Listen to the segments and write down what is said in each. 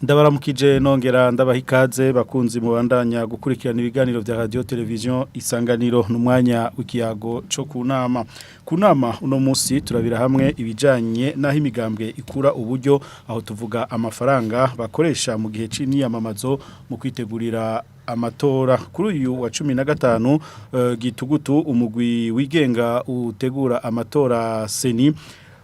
Ndabaramukije nongera ndabaha ikaze bakunzi mubandanya gukurikirana ibiganiro vya radio television isanganiro n'umwanya w'ikiyago co kunama uno musi turabira hamwe ibijanye naho imigambwe ikura uburyo aho tuvuga amafaranga bakoresha mu gihe c'imyamamazo mu kwitegurira amatora kuri uyu wa 15 gitugutu umurwi wigenga utegura amatora CENI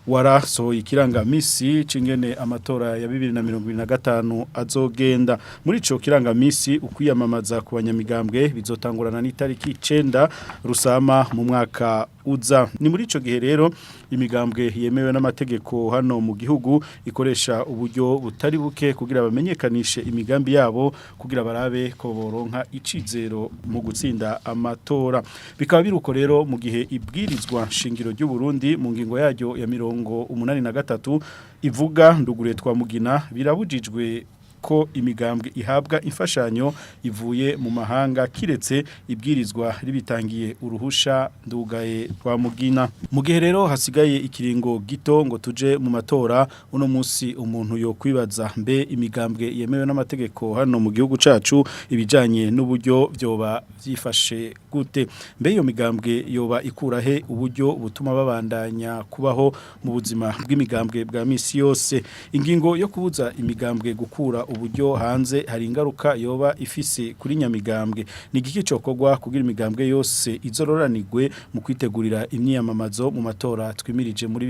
warasohoye ikirangamisi cingene amatora ya 2025 azogenda muri ico kirangamisi ukwiyamamaza ku banyamigambwe bizotangurana n'itariki 9 rusama mu mwaka uza ni muri ico gihe rero imigambwe yemewe n'amategeko hano mu gihugu ikoresha uburyo butari buke kugira bamenyekanishe imigambi yabo kugira barabe ko boronka icizero mu gutsinda amatora bikaba biruko rero mu gihe ibwirizwa shingiro ry'u Burundi mu ngingo yaryo ya 83 ivuga ndugure twa mugina birabujijwe ko imigambwe ihabwa imfashanyo ivuye mu mahanga kiretse ibwirizwa ribitangiye uruhusha ndugaye twa mugina mu gihe rero hasigaye ikiringo gito ngo tuje mu matora uno musi umuntu yo kwibaza mbe imigambwe yemewe n'amategeko hano mu gihugu cacu ibijanye n'uburyo vyoba vyifashe gute mbe iyo migambwe yoba ikurahe uburyo butuma babandanya kubaho mu buzima bw'imigambwe bwa misi yose ingingo yo kubuza imigambwe gukura uburyo hanze hari ingaruka yoba ifise kuri nyamigambwe ni giki cokogwa kugira imigambwe yose izororanirwe mu kwitegurira imyamamazo mu matora twimirije muri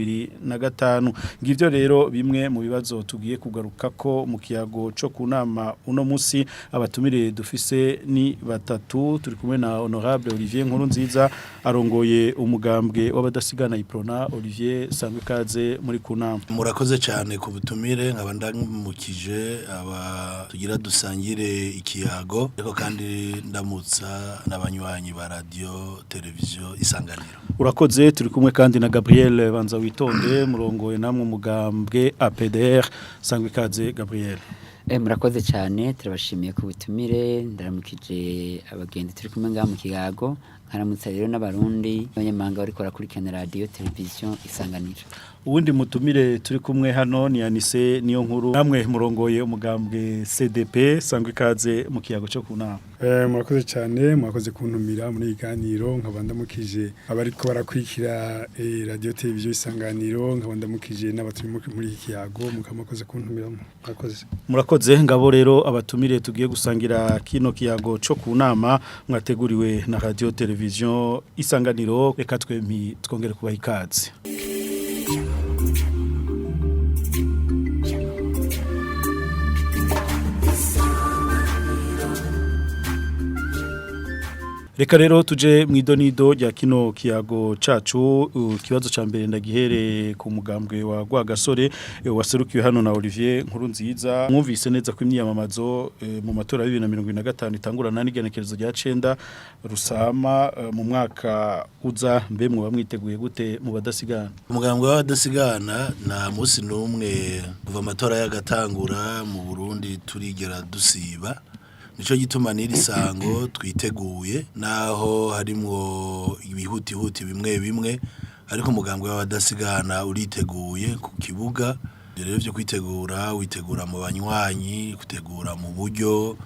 2025 ngivyo rero bimwe mu bibazo tugiye kugaruka ko mu kiyago co kunama uno musi abatumire dufise ni batatu turi kumwe na honorable Olivier Nkurunziza arongoye umugambwe w'abadasigana UPRONA Olivier Sangwikaze muri kunama murakoze cyane ku butumire nkabandamukije aba tugira dusangire ikiyago ariko kandi ndamutsa n'abanywanyi ba radio television isanganiro urakoze turi kumwe kandi na Gabriel Banza witonde murongoye namwe umugambwe APDR Sangwikaze Gabriel murakoze cyane turabashimiye ku butumire ndaramukije abagenzi turi kumwe ngaha mu kiyago nkaramutsa rero n'abarundi abanyamahanga bari kurakurikirana radio television isanganiro uwundi mutumire turi kumwe hano ni Anise niyo nkuru namwe murongoye umugambwe CDP sangwe ikaze mu kiyago cyo kunama murakoze cyane murakoze kuntumira muri iganiro nkabandamukije abariko barakwikira radio television isanganiro nkabandamukije n'abaturi muri ikiyago mukamakoze kuntumira murakoze ngabo rero abatumire tugiye gusangira kino kiyago cyo kunama mwateguriwe na radio television isanganiro reka twempi twongere kubaha ikaze Reka rero tuje mwidonido rya kino kiyago cacu kibazo ca mbere ndagihere ku mugambwe wa Rwagasore waserukiwe hano na Olivier Nkurunziza mwumvise neza ko imyamamazo mu matora ya 2025 itangurana n'igenekerezo rya 9 rusama mu mwaka uza mbe mwe bamwiteguye gute mu badasigana umugambwe w'abadasigana na musi numwe kuva amatora yagatangura mu Burundi turigera dusiba nico gituma niri sango twiteguye naho harimwo ibihuti bimwe ariko umugambwe w'abadasigana uriteguye ku kibuga rero byo kwitegura witegura mu banywanyi kutegura mu buryo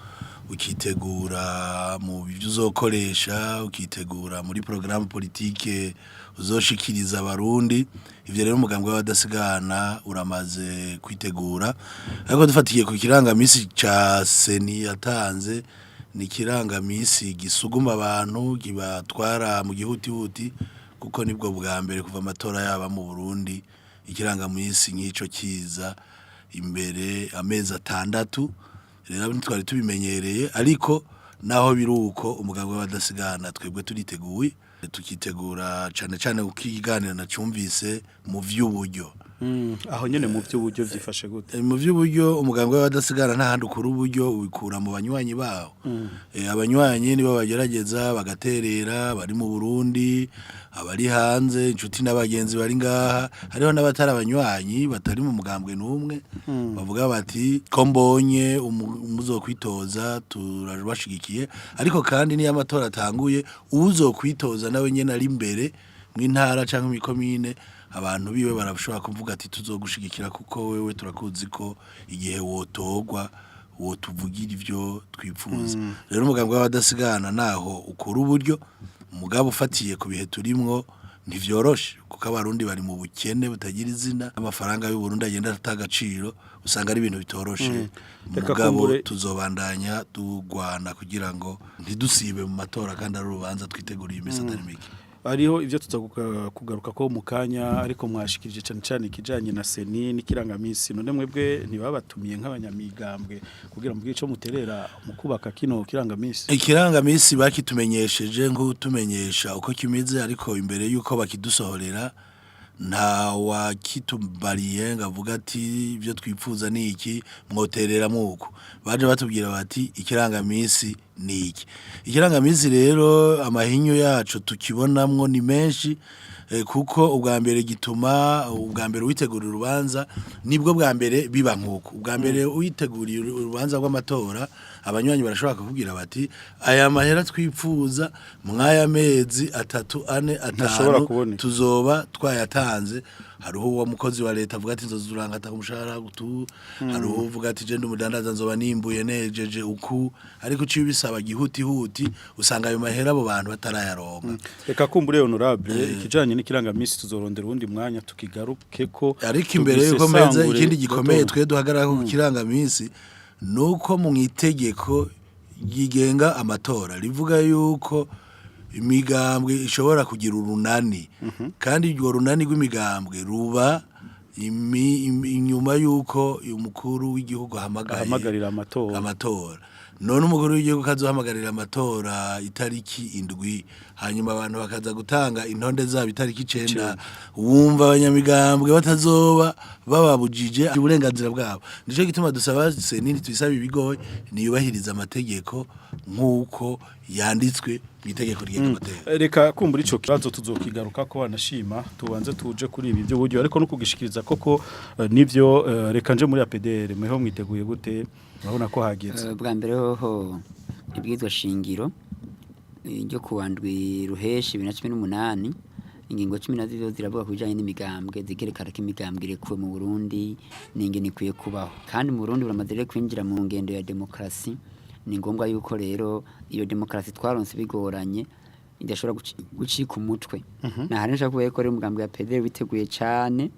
ukitegura mu byo uzokoresha ukitegura muri programme politique uzoshikiriza abarundi ivyo rero umugambwe w'abadasigana uramaze kwitegura ariko dufatiye ku kirangamisi ca CENI yatanze ni kirangamisi gisuguma abantu kibatwara mu gihuti kuko nibwo bwa mbere kuva amatora yaba mu Burundi ikirangamisi nk'ico kiza imbere amezi 6 rero twari tubimenyereye ariko naho biruko umugambwe w'abadasigana twebwe turiteguye tukitegura cyane ukiganira na cyumvise mu vy'uburyo aho nyene mu vy'uburyo vyifashe gute mu vy'uburyo umugambwe w'abadasigana nta handi ukura uburyo ubikura mu banywanyi bawo abanywanyi nibo bagerageza bagaterera bari mu Burundi abari hanze inshuti n'abagenzi bari ngaha hariho n'abatari abanywanyi batari mu mugambwe n'umwe bavuga bati ko mbonye umuzokwitoza turabashigikiye ariko kandi niyo amatora atanguye uzokwitoza nawe nyene ari imbere mw'intara canke mw'ikomine abantu biwe barashobora kuvuga ati tuzogushigikira kuko wewe turakuzi ko igihe wotogwa wotuvugira ivyo twipfuza rero umugambwe w'abadasigana naho ukora uburyo umugabo ufatiye ku bihe turimwo ntivyoroshe kuko abarundi bari mu bukene butagira izina amafaranga y'u Burundi agenda atagaciro usanga ari ibintu bitoroshe umugabo tuzobandanya tugwana kugira ngo ntidusibe mu matora kandi ari urubanza twiteguriye imisatari mike ariho ivyo kugaruka ko mukanya ariko mwashikirije cyane ikijanye na CENI n'ikirangamisi none mwebwe ntibabatumiye nk'abanyamigambwe kugira ngo bwico muterera mu kubaka kino kirangamisi ikirangamisi bakitumenyesheje nk'utumenyesha uko kimeze ariko imbere yuko bakidusohorera nta wakitumbariye ngavuga ati ibyo twipfuza ni iki mwoterera muko baje batubwira bati ikirangamisi ni iki ikirangamisi rero amahinyo yacu tukibonamwo ni menshi kuko ubwa mbere gituma ubwa mbere witegurira urubanza nibwo bwa mbere biba nkuko ubwa mbere witeguriye urubanza rw'amatora abanywanyi barashobora kuvugira bati aya mahera twipfuza mwaya mezi 3 4 5 tuzoba twayatanze hariho uwo mukozi wa leta avuga ati nzozuranga atakumshahara gutu hariho uvuga ati je ndumudandaza nzoba nimbuye nejeje uku ariko uciye bisaba gihuti usanga ayo mahera abo bantu batarayaronka reka kumbure honorable ikijanye n'ikirangamisi tuzorondera undi mwanya tukigaruke ko ariko imbere yuko meza ikindi gikomeye twe duhagarara ku kirangamisi nuko mu itegeko yigenga amatora rivuga yuko imigambwe ishobora kugira urunani kandi iryo runani rw'imigambwe ruba inyuma yuko umukuru w'igihugu ahamagarira amatora none umukuru w'igihugu kazohamagarira amatora itariki 7 hanyuma abantu bakaza gutanga intonde zabo itariki 9 wumva abanyamigambwe batazoba bababujije uburenganzira bwabo nico gituma dusaba CENI twisaba ibigoye niyubahiriza amategeko nkuko yanditswe itegeko ry'amategeko reka kumbura ico kibazo tuzokigaruka ko banashima tubanze tuje kuri ibi byo buryo ariko no kugishikiriza koko nivyo reka nje muri APDR mweho mwiteguye gute urabona ko hageze bwa mbere ho ibwizwa shingiro ryo kuwandwi ruheshi 2018 ingingo 12 ziravuga kubijanye n'imigambwe zikerekana ko imigambwe irekuwe mu Burundi n'ingene ikwiye kubaho kandi mu Burundi buramaze kwinjira mu ngendo ya demokrasi ni ngombwa yuko rero iyo demokrasi twaronse bigoranye idashobora gucika umutwe na harisha kubaye ko rero umugambwe ya APDR witeguye cyane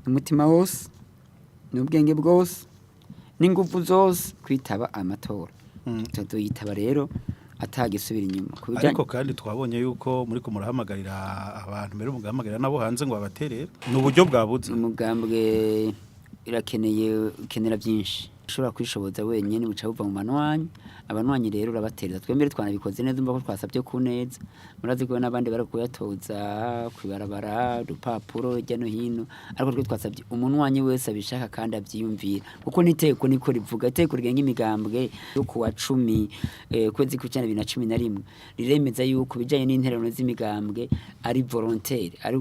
umutima wose n'ubwenge bwose n'ingufu zose kwitaba amatora tuyitaba rero atagisubira inyuma ariko kandi twabonye yuko muri ko murahamagarira abantu mbere umugambwe nabo hanze ngo babaterere n'uburyo bwabuze umugambwe ukenera byinshi ushobora kwishoboza wenyine buca buva mu manwanyi abanwanyi rero urabatereza twembere twanabikoze neza umva ko twasabye ku neza murazi ko n'abandi barakuyatoza kwibarabara rupapuro hirya no hino ariko twe twasabye umunwanyi wese abishaka kandi avyiyumvira kuko niteko niko rivuga iteko rigenga imigambwe yo kuwa 10 kwezi ku 2011 riremeza yuko bijanye n'interano z'imigambwe ari volontaire ari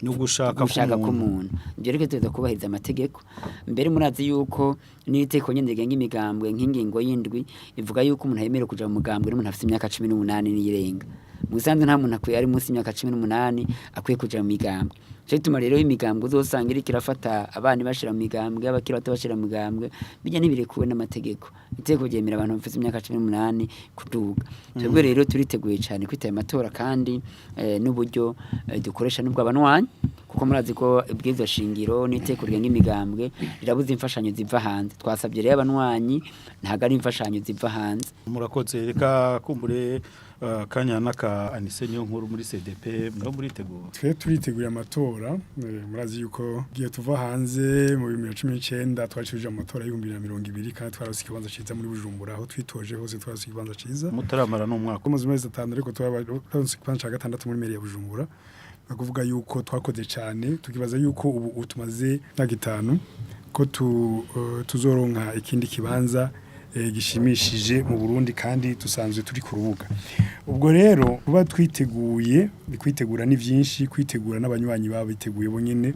gushaka ku muntu ibyo rero tuza kubahiriza amategeko mbere murazi yuko n'iteko nyene rigenga imigambwe nk'ingingo y'indwi ivuga yuko umuntu yemerewe kuja mu mugambwe n'umuntu afite imyaka 18 n'irenga musanze nta muntu akwiye ari munsi y'imyaka 18 akwiye kuja mu migambwe cyo tuma rero imigambwe uzosanga iri kirafata abana bashira mu migambwe abakira batabashira mu migambwe bijya nibirekuwe n'amategeko iteko ryemera abantu bafite imyaka 18 kuduga twebwe rero turiteguye cyane kwitaya amatora kandi n'uburyo dukoresha nubwo abanwanyi kuko murazi ko ibwirizwa shingiro n'iteko rigenga imigambwe rirabuza imfashanyo ziva hanze twasabye rero abanwanyi ntago ari imfashanyo ziva hanze murakoze reka kumbure kanyana ka Anise niyo nkuru muri CDP mwo muritegura twe turitegura amatora murazi yuko gihe tuva hanze mu 2019 twacuje amatora y'2020 kandi twarose ikibanza ciza muri Bujumbura aho twitoje hose twarose ikibanza ciza mutaramara no mwaka mu mezi 5 ariko twarose ikibanza ca gatandatu muri meri ya Bujumbura bakuvuga yuko twakoze cyane tukibaza yuko ubu tumaze na 5 ko tuzoronka ikindi kibanza gishimishije mu Burundi kandi tusanzwe turi ku rubuga ubwo rero kuba twiteguye kwitegura ni byinshi kwitegura n'abanywanyi babo biteguye bonyene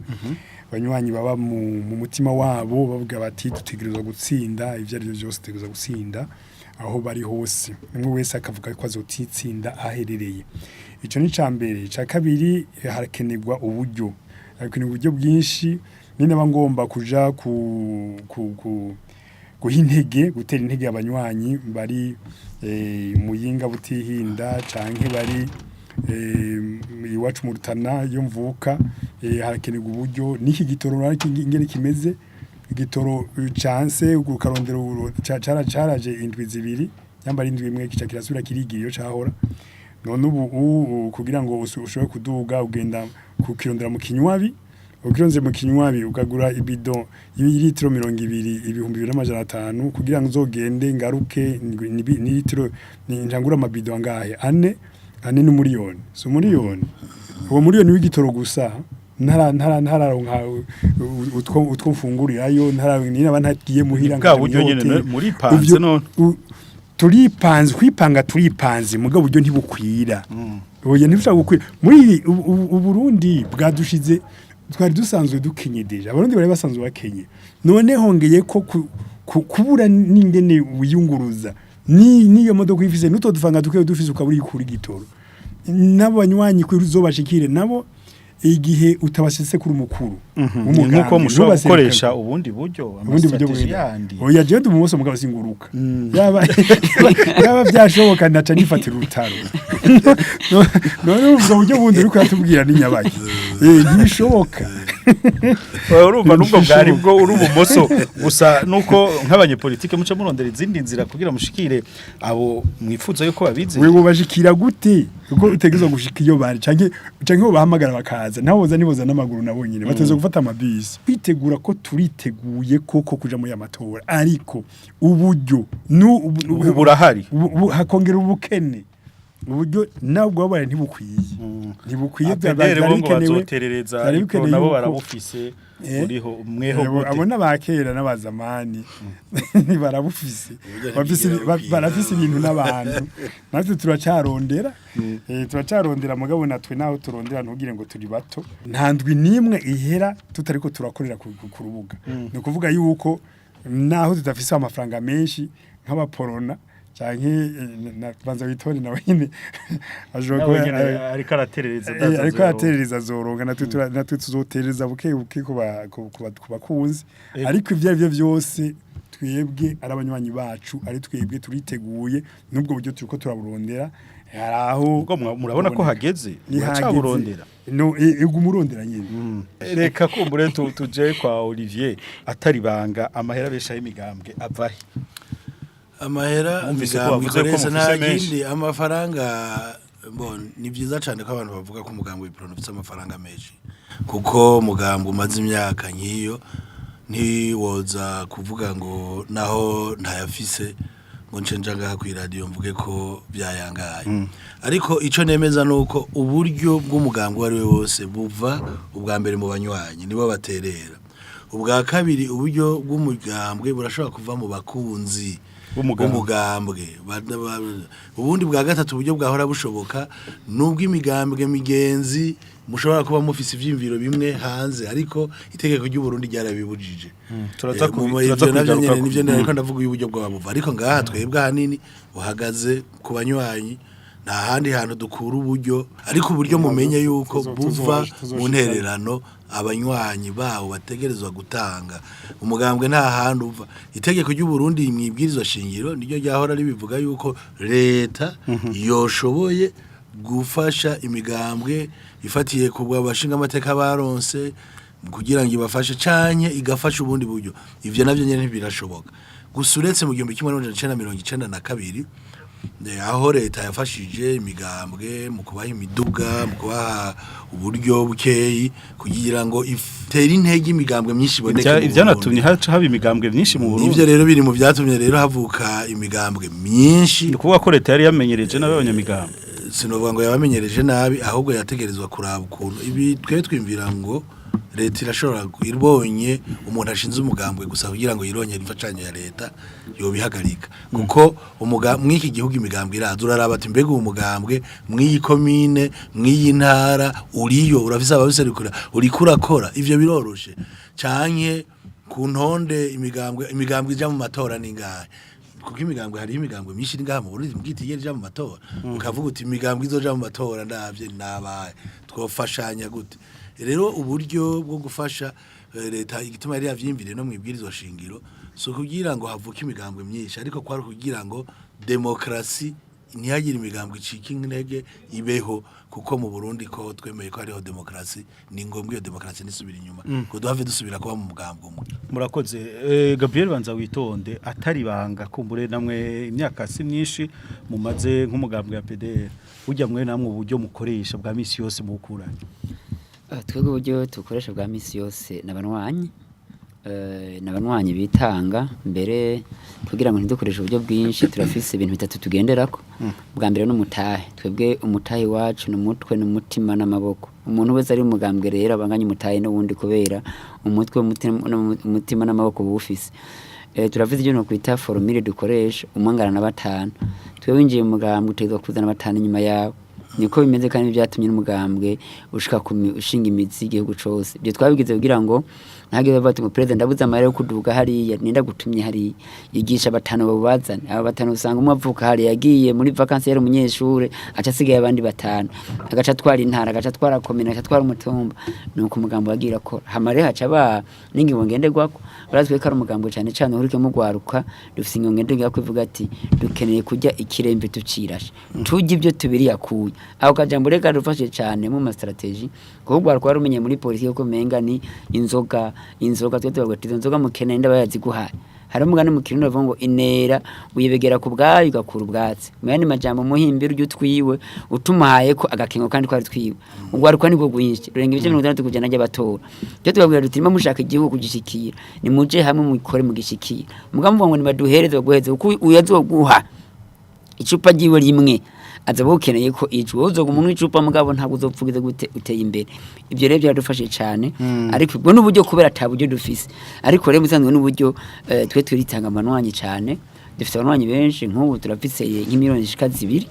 abanywanyi baba mu mutima wabo bavuga bati dutegerezwa gutsinda ivyo ari byo byose dutegerezwa gutsinda aho bari hose umwe wese akavuga ko azotitsinda aherereye ico ni cambere ca kabiri harakenerwa uburyo bwinshi nine bangomba kuja guha intege gutera intege abanywanyi bari muyinga butihinda canke bari iwacu mu Rutana yo mvuka harakenerwa uburyo niki gitoro ingene kimeze igitoro chance ukarondero caraje indwi zibiri yambara indwi imwe kica kirasubira kirigiriyo cahora none ubu kugira ngo ushobore kuduga ugenda kukirondera mu kinywabi ukironze mu kinywabi ukagura ibido y'ilitiro 200 ibihumbi 2500 kugira ngo uzogende ngaruke ni litiro njangura amabido angahe ane n'umuriyoni so umuriyoni uwo muriyoni w'igitoro gusa ntararonka utwo mfungurirayo nina bantagiye muhira bwa buryo nyene muri panze none turipanze mugabo buryo ntibukwira oya ntibishaka gukwira muri Burundi bwadushize twari dusanzwe dukenyedeje abarundi bari basanzwe bakenye none hongeye ko kubura n'ingene wiyunguruza niyo modoka ifise nuto dufanga dukeyo dufise ukaburi kuri gitoro n'abanywanyi kuri zobashikire nabo igihe utabashitse kuri umukuru nuko mushobora gukoresha ubundi buryo amastrategie yandi oya je ndumuso mugabo singuruka yaba byashoboka ndaca nifatira urutaro none ubwo buryo bundi uri kwatubwira n'inyabaki ntibishoboka urumva nubwo bwari bwo uri ubumoso gusa nuko nk'abanyepolitike muca murondera izindi nzira kugira mushikire abo mwifuza yuko babize wewe bashikira gute uko utegezwa gushika iyo bari canke bahamagara bakaza naboza niboza n'amaguru nabonyine bateze gufata amabisi kwitegura ko turiteguye koko kuja mu amatora ariko uburyo burahari hakongera ubukene uburyo nabwo babaye ntibukwiye bazoterereza ariko nabo barabufise uriho mweho abona bakera n'abazamani barabufise barafise ibintu n'abantu natwe turacarondera mugabo natwe naho turondera ntugire ngo turi bato ntandwi nimwe ihera tutariko turakorera ku rubuga no kuvuga yuko naho tutafise amafaranga menshi nk'abaporona canke banza witone nawe nyine ajogo ariko araterereza zoronga natwe tuzotereza buke kubakunzi ariko ivyo arivyo byose twebwe arabanywanyi bacu ari twebwe turiteguye nubwo buryo turiko turaburondera haraho murabona ko hageze uracaburondera no umurondera nyine reka kumbure tuje kwa Olivier atari banga amahera besha y'imigambwe avahe amahera imigambi ikoresha n'ayindi amafaranga ni byiza cyane ko abantu bavuga ko umugambi w'uburyo ufite amafaranga menshi kuko umugambi umaze imyaka nk'iyo ntiwoza kuvuga ngo naho ntayafise ngo ncenja ngaha ku radio mvuge ko byayangaye ariko ico nemeza nuko uburyo bw'umugambi wari we wose buva ubwa mbere mu banywanyi nibo baterera ubwa kabiri uburyo bw'umugambwe burashobora kuva mu bakunzi umugambwe ubundi bwa gatatu uburyo bwahora bushoboka nubwo imigambwe migenzi mushobora kuba mufise ivyimviro bimwe hanze ariko itegeko ry'u Burundi ryarabibujije turaza kubigaruka nivyo nariko ndavuga uburyo bw'abuva ariko ngaha twebwe hanini buhagaze ku banywanyi nta handi hantu dukura uburyo ariko uburyo mumenye yuko buva mu ntererano abanywanyi bawo bategerezwa gutanga umugambwe nta handi uva itegeko ry'u Burundi mwibwirizwa shingiro niryo ryahora ribivuga yuko leta yoshoboye gufasha imigambwe ifatiye kubwa bashinga amateka baronse kugira ngo ibafashe canke igafasha ubundi buryo ivyo navyo nyene birashoboka gusuretse mu 1992 aho leta yafashije imigambwe mu kubaha imiduga mu kubaha uburyo bukeyi kugira ngo itere intege imigambwe myinshi iboneke ivyanatumye haba imigambwe myinshi mu Burundi ivyo rero biri mu byatumye rero havuka imigambwe myinshi ni kuvuga ko leta yari yamenyereje n'abanyamigambwe sinovuga ngo yabamenyereje nabi ahubwo yategerezwa kuraba ukuntu ibi twe twimvira ngo leta irashobora iribonye umuntu ashinze umugambwe gusa kugira ngo yironye imfashanyo ya leta yobihagarika kuko mw'iki gihugu imigambwe iraza uraraba ati mbega umugambwe mw'iyi komine mw'iyi ntara uriyo urafise ababiserukira urikurakora ivyo biroroshe canke ku ntonde imigambwe ija mu matora ningahe kuko imigambwe hari imigambwe myinshi ngaha mu Burundi mugitiye rya mu matora ukavuga uti imigambwe izoja mu matora ndavye nabaye twofashanya gute rero uburyo bwo gufasha leta igituma yari yavyimvire no mwibwirizwa shingiro so kugira ngo havuke imigambwe myinshi ariko kwari kugira ngo demokrasi ntihagire imigambwe icika intege ibeho kuko mu Burundi ko twemeye ko hariho demokrasi ni ngombwa iyo demokrasi nisubira inyuma ko duhave dusubira kuba mu mugambwe umwe murakoze Gabriel banza witonde atari banga kumbure namwe imyaka si myinshi mumaze nk'umugambwe ya APDR ujya mwe namwe uburyo mukoresha bwa misi yose mu gukura twebwe uburyo tukoresha bwa misi yose n'abanwanyi bitanga mbere kugira ngo ntidukoreshe uburyo bwinshi turafise ibintu bitatu tugenderako bwa mbere n'umutahe twebwe umutahe wacu n'umutwe n'umutima n'amaboko umuntu wese ari umugambwe rero abanganye umutahe n'ubundi kubera umutwe umutima n'amaboko bufise turafise ibyo no kwita formule dukoresha umwangana na batanu twebwe winjiye mu mugambwe utegezwa kuzana batanu nyuma yawe niko bimeze kandi byatumye n'umugambwe ushika ushinga imizi igihugu cose byo twabigize kugira ngo ntage bavati mu president abuza amare yo kuduga hari ninda gutumye hari yigisha batanu babazana aba batanu usanga umwe avuka hari yagiye muri vacances yari umunyeshure aca asigaye abandi batanu agaca twara intara agaca twara komine agaca twara umutumba nuko umugambo wagira ko hamare haca ba ningi ngenderwako barazwe ko ari umugambo cyane cyane urike mu gwaruka dufise ngenderwa kwivuga ati dukeneye kujya ikirembe tucirashe tujye ibyo tubiri yakuye aho kajambo reka rufashe cyane mu ma strategy ko gwaruka warumenye muri polisi yo kumenga ni inzoga twete bagatiza inzoga mukene nda bayaziguhaye hari umugani mu kirundo bavuga ngo inera uyibegera ku bwayo ugakura ubwatsi muyandi majambo muhimbira ujye twiwe utumahaye ko agakengo kandi kwari twiwe ugwaruka niko gwinshi rurenga ibice 60 kujana y'abatora byo tubabwira dutima mushaka igihugu kugishikira ni muje hamwe mukore mugishikira mugamvuga ngo nibaduhereze baguheze uko uyazoguha icupa giwe rimwe azabukeneye ko ijwo uzo umuntu icupa mugabo ntabwo uzopfugize gute uteye imbere ibyo rero byadufashe cyane ariko ubwo n'uburyo kubera taburyo dufise ariko rero musanzwe n'uburyo twe turitanga amanwanyi cyane dufite abanwanyi benshi nk'ubu turafise nk'imiliyoni zishika 2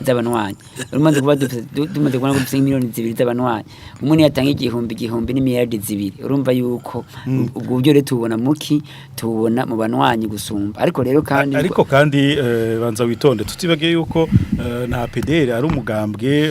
z'abanwanyi urumanze kuba dumaze kubona ko dufite miliyoni 2 z'abanwanyi umuntu yatanga igihumbi n'imiliyardi 2 urumva yuko ubwo buryo rero tubona muki tubona mu banwanyi gusumba ariko kandi banza witonde tutibagiye yuko na APDR ari umugambwe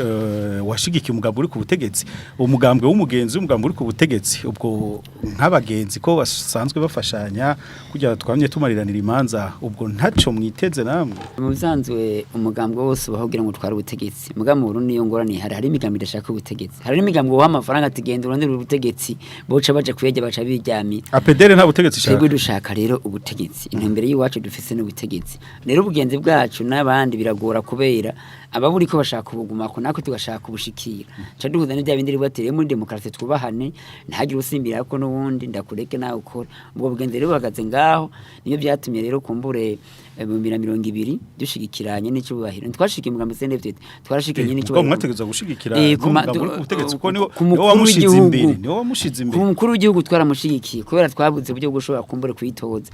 washigikiye umugambwe uri ku butegetsi umugambwe w'umugenzi umugambwe uri ku butegetsi ubwo nk'abagenzi ko basanzwe bafashanya kugira twamye tumariranira imanza ubwo ntaco mwiteze namwe mu bisanzwe umugambwe wose bahogira ngo twara ubutegetsi mugambo Burundi yo ngorane hari imigambi idashaka ubutegetsi hari n'imigambi wo amafaranga atigenda urondera ubutegetsi boca baje kuyege baca biryamira APDR nta butegetsi shaka dushaka rero ubutegetsi intembere yiwacu dufise n'ubutegetsi rero ubugenzi bwacu n'abandi biragora kubera ababuri ko bashaka ubuguma ko nako tugashaka ubushikira ca duhuza n'ibya bindi ribatereye muri demokrasi twubahane ntagire usimbira ko n'ubundi ndakureke nawe ukora ubwo bugenzi rero bagaze ngaho niyo byatumye rero kumbure 2020 dushigikiranye n'icubahiro twashikiye mugambo CNDF twarashikiye n'icubahiro ubwo mwategeza gushigikira ubutegetsi ko niwo wamushize imbere umukuru w'igihugu twaramushigikiye kubera twabuze uburyo gushobora kumbure kwitoza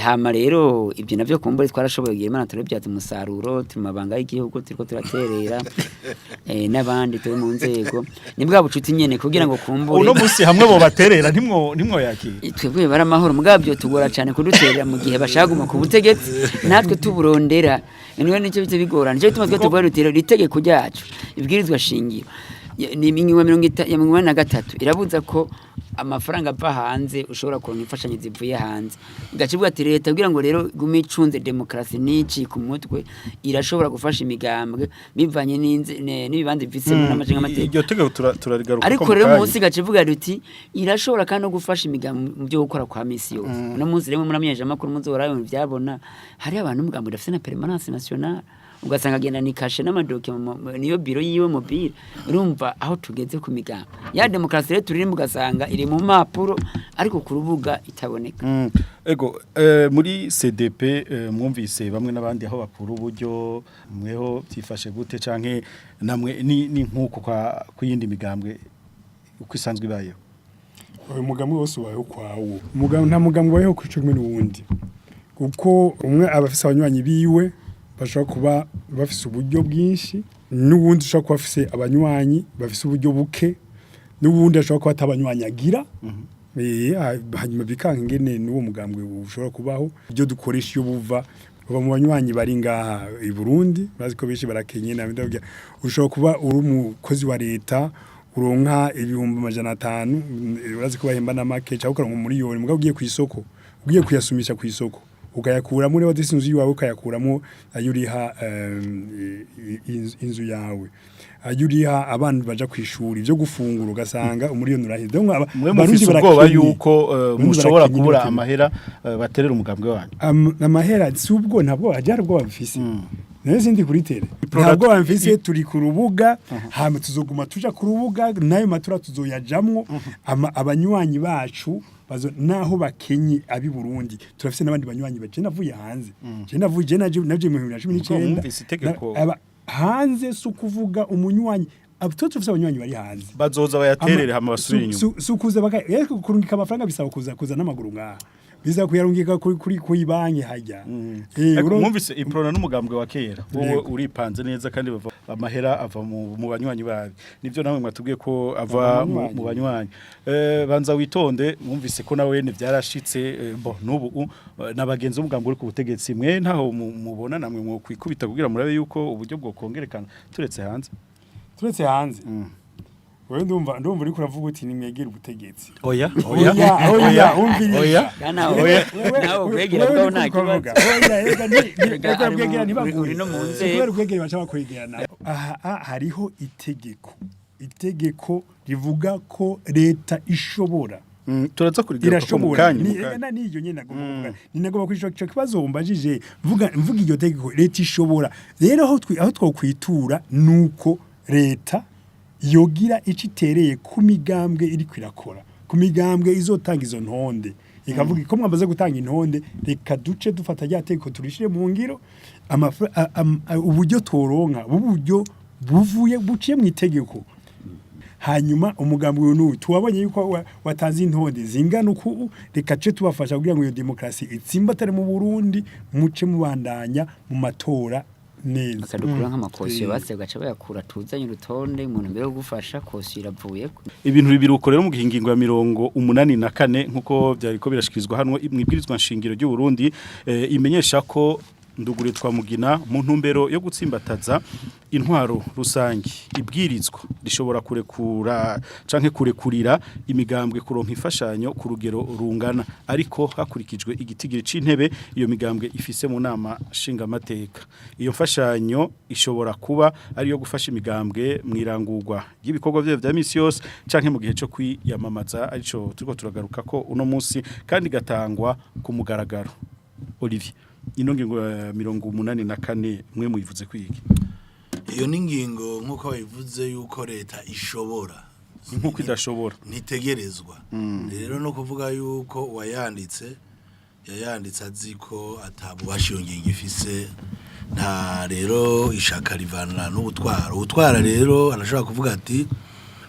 hama rero ibyo navyo kumbure twarashoboye kugira Imana turabyaza umusaruro tumabanga y'igihugu turiko turaterera n'abandi turi mu nzego nibwa bucuti nyene kugira ngo kumbure uno musi hamwe bo baterera nimwo yakira twebwe baramahoro mugabyo tugora cyane kuduterera mu gihe bashaguma ku butegetsi natwe tuburondera niwe nicyo bite bigorana cyo tumaze tugora rutero ritegeko ryacu ibwirizwa shingiro ni mingiwa 83 irabuza ko amafaranga ava hanze ushobora kuronka imfashanyo zivuye hanze gacibwa ati leta kugira ngo rero gume icunze demokrasi nici ku mutwe irashobora gufasha imigambwe bivanye n'ibibanze bifise n'amajenga amateka iryo tegeko turarigaruka ariko rero munsi gacivuga ruti irashobora kandi no gufasha imigambwe mu byo gukora kwa misi yose no munsi rero muramenyeje amakuru muzorayo byabona hari abantu umugambwe dafise na permanence nationale ugasanga agenda nikashe n'amadoke niyo biro yiwe mobile urumva aho tugeze ku migambo ya demokrasi rero turi mugasanga iri mu mapuro ariko ku rubuga itaboneka ego muri CDP mwumvise bamwe n'abandi aho bakura uburyo mweho byifashe gute canke namwe ni nkuko ku yindi migambwe uko isanzwe ibayeho uyu mugambwe wose ubayeho kwawo nta mugambwe ubayeho ku cyo n'uwundi kuko umwe abafise abanywanyi biwe bashaka kuba bafise uburyo bwinshi n'ubundi ushaka kuba bafise abanywanyi bafise uburyo buke n'ubundi ashaka kuba atabanywanyi agira hanyuma bikanga ingene n'uwo mugambwe ushobora kubaho ibyo dukoresha iyo buva uba mu banywanyi bari ngaha i Burundi bazi ko bishi barakenye na ndabya ushobora kuba uri umukozi wa leta uronka ibihumbi 500 urazi ko bahemba na make cyangwa ukaronka miliyoni mugabo ugiye ku isoko ugiye kuyasumisha ku isoko ukayakuramo niba disinzu yawe ukayakuramo ayuriha inzu yawe ayuriha abantu baja kwishuri byo gufungura ugasanga umuriyoni urahize mwe mufise ubwoba yuko mushobora kubura amahera baterera umugambwe wanyu amahera si ubwo ntabwo ajara ubwo bafise nese ndi kuri tele ntabwo bamfise turi ku rubuga hama tuzoguma tuja ku rubuga nayo matora tuzoyajamwo abanywanyi bacu bazo naho bakenye abi Burundi turafise nabandi banywanyi baje navuye hanze je navuye naje mu 2019 hanze sukuvuga umunywanyi abutotse ufise abanywanyi bari hanze bazoza bayaterere hama basubira inyuma sukuza baka kurungika amafaranga bisaba kuza n'amaguru ngaha biza kuyarungika kuri banki hajya mwumvise IPRONA n'umugambwe wa kera wowe uripanze neza kandi bava amahera ava mu banywanyi babi nivyo namwe mwatubwiye ko ava mu banywanyi banza witonde mwumvise ko nawe ne byarashitse n'ubu nabagenzi umugambwe uri ku butegetsi mwe ntaho mubona namwe mwo kwikubita kugira murabe yuko uburyo bwo kongerekana turetse hanze wewe ndumva uri kuravuga uti nimwegera ubutegetsi oya umviriza nawe kwegera bwo nta kibazo kwegera uri no mu nzego kwegera bacha bakwegerana hariho itegeko rivuga ko leta ishobora turaza kurigira ko mu kanya niyo nyene nagomba kuri ico kibazo mbajije mvuga iryo tegeko leta ishobora rero aho twokwitura nuko leta yogira icitereye ku migambwe iri kwirakora ku migambwe izotanga izo ntonde ikavuga ko mwamaze gutanga intonde reka duce dufata ryateko turishire mu ngiro uburyo toronka uburyo buvuye buciye mu itegeko hanyuma umugambwe n'uyu tuwabonye yuko watanze intonde zingana uko reka ce tubafasha kugira ngo iyo demokrasi itsimbatare mu Burundi muce mubandanya mu matora neza akadukura nk'amakosiyo base gaca bayakura tuzanye urutonde umuntu mbere yo gufasha kosiyo iravuye ibintu bibiri ukorera mu gihingingo ya 84 nkuko byari ko birashikirizwa hano mwibwirizwa nshingiro ry'u Burundi imenyesha ko ndugure twamugina mu ntumbero yo gutsimbataza intwaro rusangi ibwirizwa rishobora kurekura canke kurekurira imigambwe kuronka ifashanyo ku rugero rungana ariko hakurikijwe igitigiri c'intebe iyo migambwe ifise mu nama shinga mateka iyo mfashanyo ishobora kuba ari yo gufasha imigambwe mwirangurwa y'ibikorwa vya misi yose canke mu gihe cyo kwiyamamaza arico turiko turagaruka ko uno munsi kandi gatangwa ku mugaragaro Olivier ino ngingo 84 mwe muyivuze kwiki iyo ningingo nkuko bayivuze yuko leta ishobora nkuko idashobora ntitegerezwa rero no kuvuga yuko wayanditse yayanditse aziko atabubasha iyo ngingo ifise nta rero ishaka rivana ubutwara rero arashobora kuvuga ati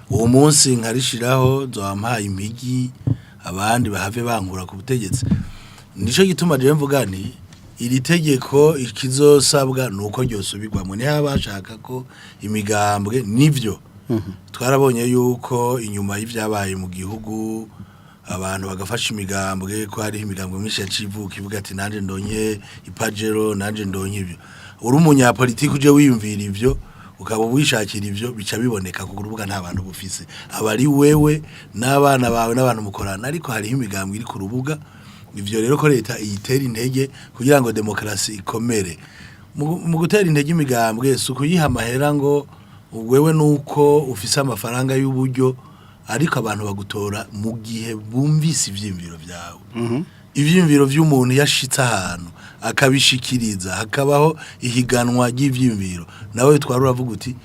uwo munsi nkarishiraho zoampaye impigi abandi bahave bankura ku butegetsi nico gituma je mvuga ni iri tegeko ikizosabwa nuko ryosubirwamo ni abashaka ko imigambwe nivyo twarabonye yuko inyuma y'ivyabaye mu gihugu abantu bagafasha imigambwe ko hari imigambwe myinshi yacivuka ivuga ati nanje ndonye ipajero nanje ndonye ibyo uri umunyapolitiki uje wiyumvira ivyo ukaba wishakira ivyo bica biboneka ku rubuga nta bantu bufise abari wewe n'abana bawe n'abantu mukorana ariko hari imigambwe iri ku rubuga ivyo rero ko leta iyitera intege kugira ngo demokrasi ikomere mu gutera intege imigambwe suko yiha amahera ngo wewe nuko ufise amafaranga y'uburyo ariko abantu bagutora mu gihe bumvise ivyimviro vyawe ivyimviro vy'umuntu yashitse ahantu akabishikiriza hakabaho ihiganwa ry'ivyimviro nawe twarura vuga uti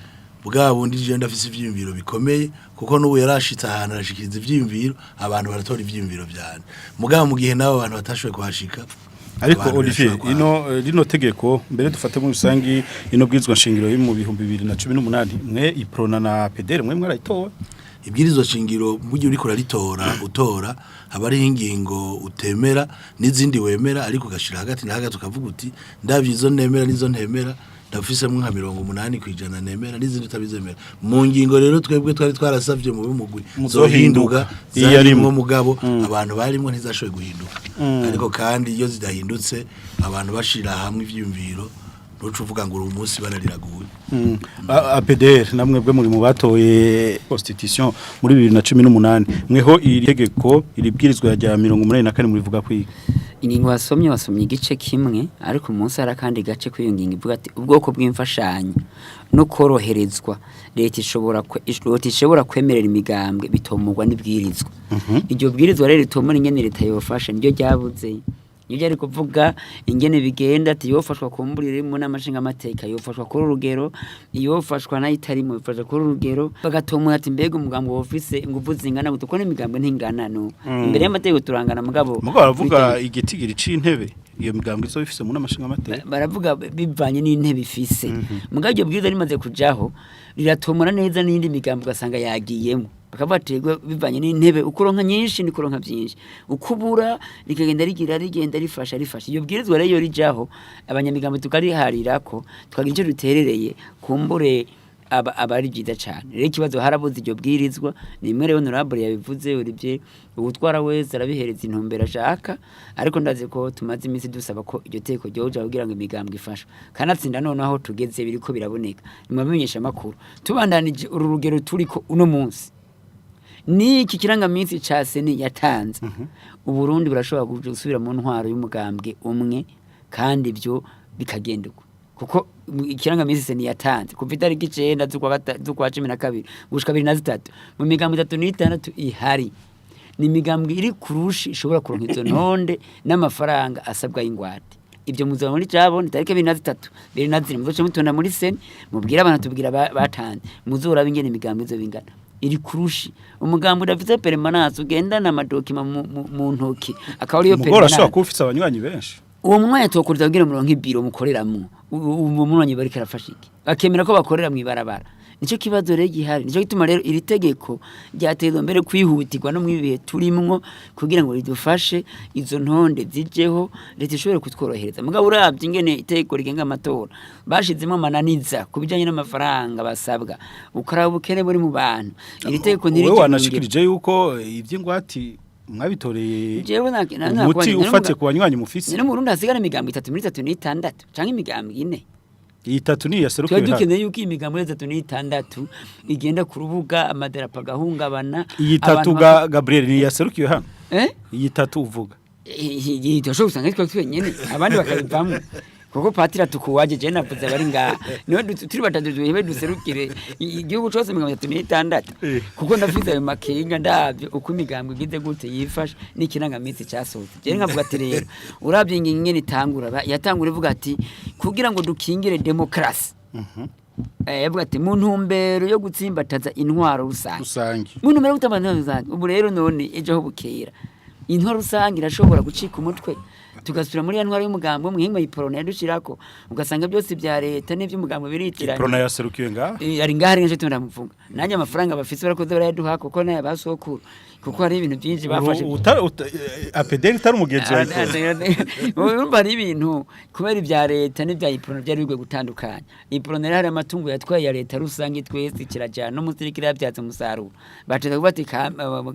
bwa bundi je ndafise ivyimviro bikomeye kuko nubu yarashitse ahantu arashikiriza ivyimviro abantu baratora ivyimviro vyane mugabo mu gihe nabo abantu batashoboye kuhashika ariko Olivier rino tegeko mbere dufate mu rusangi ino bwizwa nshingiro yo mu 2018 mwe IPRONA na APDR mwe mwarayitowe ibwirizwa shingiro buryo uriko raritora utora abari ingingo utemera n'izindi wemera ariko gashira hagati na hagati ukavuga uti ndavyizo nemera nizo ntemera ndafisemo nka 80% nemera n'izindi tabizemera mu ngingo rero twebwe twari twarasavye mu bimugwi zohinduka zarimo mugabo abantu barimo ntizashoye guhinduka ariko kandi iyo zidahindutse abantu bashira hamwe ivyumviro uvuga ngo uri umunsi banariraguye APDR namwe bwe muri mu batoye constitution muri 2018 mweho iri tegeko iribwirizwa rya 184 muri vuga kwiga ingingo wasomye igice kimwe ariko umunsi ara kandi gace kwiyonginga ivuga ati ubwoko bw'imfashanyo no koroherezwa leta ishobora kwemerera imigambwe bitomurwa n'ibwirizwa iryo bwirizwa rero ritomora ingene leta yofasha niryo ryabuze Nijya ari kuvuga ingene bigenda ati yofashwa kumburire mu namashinga amateka yofashwa kuri urugero yofashwa nayitarimo yofashwa kuri urugero bagatomura ati mbega umugambwe wofise ingufu zingana gutuko n'imigambwe ntingana no imbere y'amategeko turangana mugabo baravuga igitigiri c'intebe iyo migambwe izo bifise mu namashinga amateka baravuga bivanye n'intebe ifise mugabo bwiza rimaze kujaho riratomora neza n'indi migambwe gasanga yagiyemo bakabategwa bivanye n'intebe ukuronka nyinshi nikuronka byinshi ukubura rigenda rifasha iyo bwirizwa rero rijaho abanyamigambo tukariharirako twagira icyo duterereye kumbure abari byiza cyane rero ikibazo harabuze iryo bwirizwa nimwe rero honorable yabivuze uribye ubutwara wese arabihereza intumbero ashaka ariko ndaze ko tumaze iminsi dusaba ko iryo teko ryoja kugira ngo imigambwe ifasha kanatsinda none aho tugeze biriko biraboneka nimwamenyesha makuru tubandanije uru rugero turiko uno munsi ni iki kirangamisi ca CENI yatanze uburundi burashobora gusubira mu ntwaro y'umugambwe umwe kandi byo bikagenduka kuko ikirangamisi CENI yatanze kuva itariki 9 z'ukwa 12 gushika 2023 mu migambwe 36 ihari ni migambwe iri kurushi ishobora kuronka izo ntonde n'amafaranga asabwa y'ingwate ibyo muzaba muri cyabo ni tariki 2023 muzoce mutonda muri CENI mubwira abantu tubwira batanze muzora bingene imigambwe izo bingana iri kurushi umugambo udafite permanence ugendana amadokima mu ntoki akaba ariyo permanence ashobora kufitsa abanywanyi benshi uwo mwanya tokuriza kugira muronka ibiro mukoreramo uwo mwanya bari karafashiki akemera ko bakorera mu ibarabara nico kibazo rero gihari nico gituma rero iri tegeko ryatezwe mbere kwihutirwa no mwibihe turimwo kugira ngo ridufashe izo ntonde zijeho leta ishobore kutworohereza mugabo uravye ingene itegeko rigenga amatora bashizemo amananiza kubijanye n'amafaranga basabwa ukaraba ubukene buri mu bantu iri tegeko ntirije wewe wanashikirije yuko ivy'ingwati mwabitoreye umuti ufate ku banywanyi mufise no mu Burundi hasigara imigambo 3 muri 36 canke imigambo 4 itatu ni yaserukiye hano dukeneye yuko imigambo 36 igenda ku rubuga amadarapo gahungabana itatu Gabriel ni yaserukiye hano itatu uvuga yitosho usanga twa twenyene abandi bakabivamo kuko patira tukuwaje je navuze bari nga niwe turi batatu duhebe duserukire igihugu cyose imigambo 36 kuko ndafize ayo makenga ndavyo uko imigambo igize gute yifasha n'ikirangamisi cyasohotse je nkavuga ati rero urabye ingene itangura yatangura ivuga ati kugira ngo dukingire demokrasi yavuga ati mu ntumbero yo gutsimbataza intwaro rusange mu ntumbero yo gutsimbataza rusange ubu rero none ejo ho bukera intwaro rusange irashobora gucika umutwe tugasubira muri ya ntwaro y'umugambo muhinga y'IPRONA yadushirako ugasanga byose bya leta n'ivyo umugambo biritiranye IPRONA yaserukiye ngaho ari ngaho nje tundamuvuga nanje amafaranga bafise barakoze barayaduha kuko naye basokuru kuko hari ibintu byinshi bafashe APDR itari umugenzi urumva ari ibintu kubera ibya leta n'ibya IPRONA byari bigwe gutandukanya IPRONA hari amatungo yatwaye ya leta rusange twese kirajana no musirikira yabyaza umusaruro bateza kubatika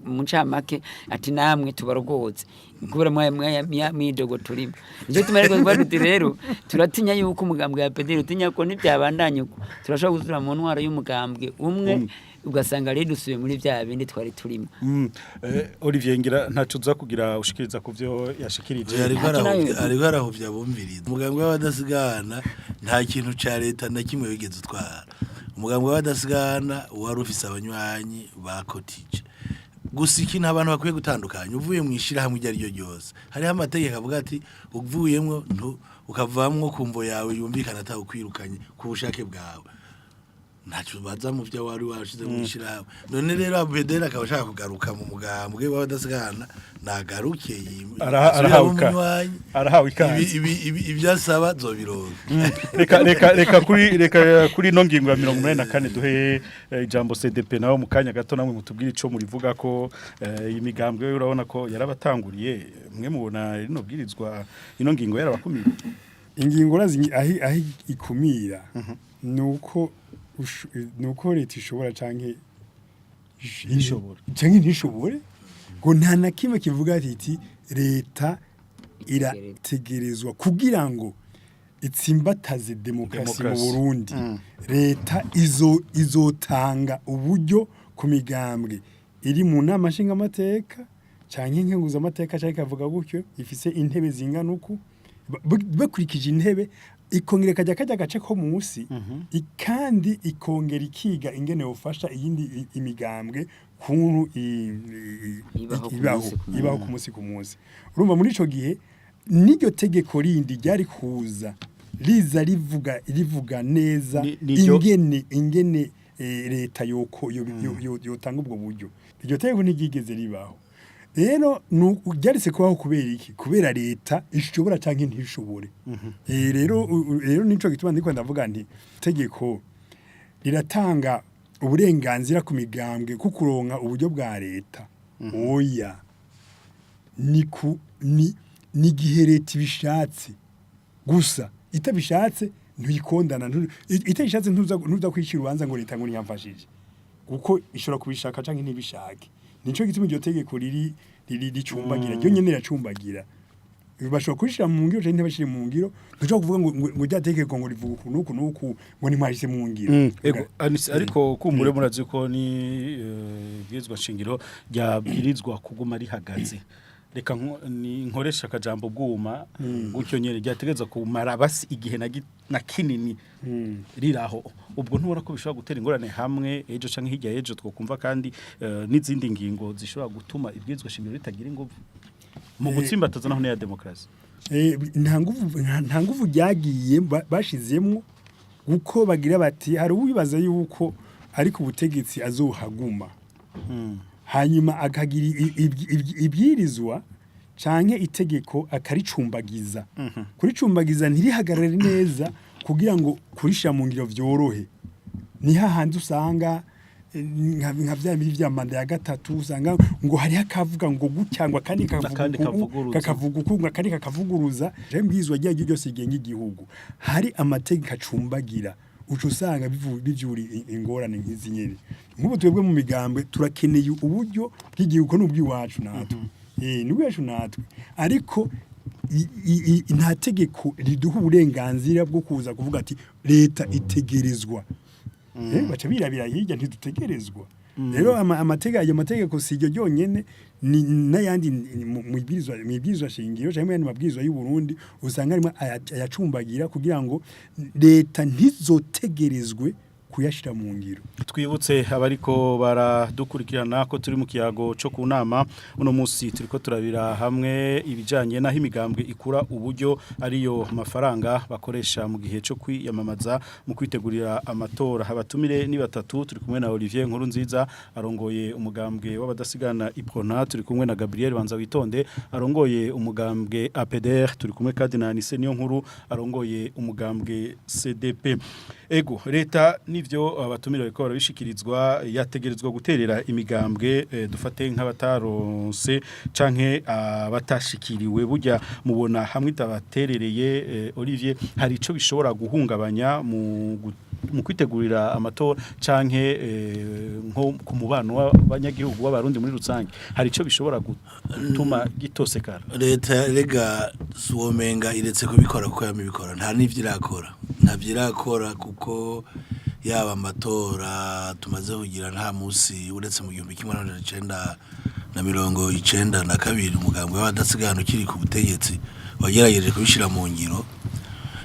mu ncamake ati namwe tubarogoze kubera mwidogo turimo nicyo tumererwa rwaduti rero turatinya yuko umugambwe ya APDR utinya ko n'ibyabandanye turashobora gusubira mu ntwaro y'umugambwe umwe ugasanga rero dusubiye muri bya bindi twari turimo Olivier ngira ntacu uza kugira ushikiriza ku byo yashikirije ariko araho byabumviriza umugambwe w'abadasigana nta kintu ca leta na kimwe wigeze utwara umugambwe w'abadasigana wari ufise abanywanyi bakotije gusa ikintu abantu bakwiye gutandukanya uvuye mu ishira hamwe iryo ryose hariho amategeko avuga ati uvuyemwo ukavamwo kumvo yawe yumvikana ataho kwirukanye ku bushake bwawe ntacyo baza mu byo wari washize mu ishira none rero APDR akaba ashaka kugaruka mu mugambwe w'abadasigana nagaruke arahawe kandi ibyasaba zobironka reka kuri no ngingo ya 184 duhe ijambo CDP naho mu kanya gato namwe mutubwira ico murivuga ko imigambwe urabona ko yarabatanguriye mwe mubona rino bwirizwa ino ngingo yarabakumira ingingo ahi ikumira nuko leta ishobora canke ntishobore ngo nta na kimwe kivuga ati leta irategerezwa kugira ngo itsimbataze demokarasi mu Burundi leta izotanga uburyo ku migambwe iri mu nama nshingamateka canke nkenguza amateka canke kavuga gutyo ifise intebe zingana uku bakurikije intebe ikongera kajya gace ko munsi kandi ikongera ikiga ingene ufasha iyindi imigambwe kuntu ibaho ku munsi urumva muri ico gihe n'iryo tegeko rindi ryari kuza riza rivuga neza ingene leta yotanga ubwo buryo iryo tegeko ntigigeze ribaho rero ryarise kubaho kubera iki kubera leta ishobora canke ntishobore rero nico gituma ndiko ndavuga nti tegeko riratanga uburenganzira ku migambwe kukuronka uburyo bwa leta oya ni gihe leta ibishatse gusa itabishatse ntuyikondana itabishatse ntuza kwishira ubanza ngo leta ngo niyamfashije kuko ishobora kubishaka canke ntibishake nico gituma iryo tegeko ricumbagira ryo nyene racumbagira bashobora kurishira mu ngiro canke ntibashire mu ngiro ntushobora kuvuga ngo ryategeko ngo rivuga uku nuku ngo nimwashise mu ngiro ariko kumbure murazi ko ni bwirizwa shingiro ryabwirizwa kuguma rihagaze reka nkoresha akajambo bwuma gutyo nyene ryategeza kumara basi igihe na kinini riraho ubwo ntubona ko bishobora gutera ingorane hamwe ejo canke hirya ejo twokumva kandi n'izindi ngingo zishobora gutuma ibwirizwa shingiro ritagira ingufu mu gutsimbataza naho ya demokrasi nta nguvu ryagiye bashizemwo uko bagira bati hari ubibaza yuko ariko ubutegetsi azohaguma hanyuma akagira ibyirizwa canke itegeko akaricumbagiza kuricumbagiza ntirihagarare neza kugira ngo kurishira mu ngiro vyorohe ni hahandi usanga nka vya biri vya manda ya gatatu usanga ngo hari akavuga ngo gucyangwa kandi kakavuga kandi kakavuguruza jembizwa ryaje ryose igenga igihugu hari amategeko acumbagira uco usanga bivyuri ingorane nk'izi nyene nk'ubu twebwe mu migambwe turakeneye uburyo bw'igihugu n'ubwiwacu natwe n'ubwacu natwe ariko nta tegeko riduha uburenganzira bwo kuza kuvuga ati leta itegerezwa baca birabira hirya ntidutegerezwa rero ayo mategeko si iryo ryonyene ni n'ayandi mu ibwirizwa shingiro cyangwa mu mabwirizwa y'u Burundi usanga harimo ayacumbagira kugira ngo leta ntizotegerezwe kuyashira mu ngiro twibutse abariko baradukurikirana ko turi mu kiyago cyo ku nama uno munsi turiko turabira hamwe ibijanye naho imigambwe ikura uburyo ariyo mafaranga bakoresha mu gihe cyo kwiyamamaza mu kwitegurira amatora abatumire ni batatu turi kumwe na Olivier Nkuru nziza arongoye umugambwe w'abadasigana IPRONA turi kumwe na Gabriel Banza witonde arongoye umugambwe APDR turi kumwe kandi na Anise niyo nkuru arongoye umugambwe CDP ego leta nivyo abatumire bariko barabishikirizwa yategerezwa guterera imigambwe dufate nk'abataronse canke abatashikiriwe burya mubona hamwe tabaterereye Olivier hari ico bishobora guhungabanya mu kwitegurira amatora canke nko ku mubano w'abanyagihugu w'abarundi muri rusange hari ico bishobora gutuma gitosekara leta rega suomenga iretse kubikora kuko yamibikora nta nivyirakora kuko yaba amatora tumaze kugira nta musi uretse mu 1992 umugambwe w'abadasigana ukiri ku butegetsi wagerageje kubishira mu ngiro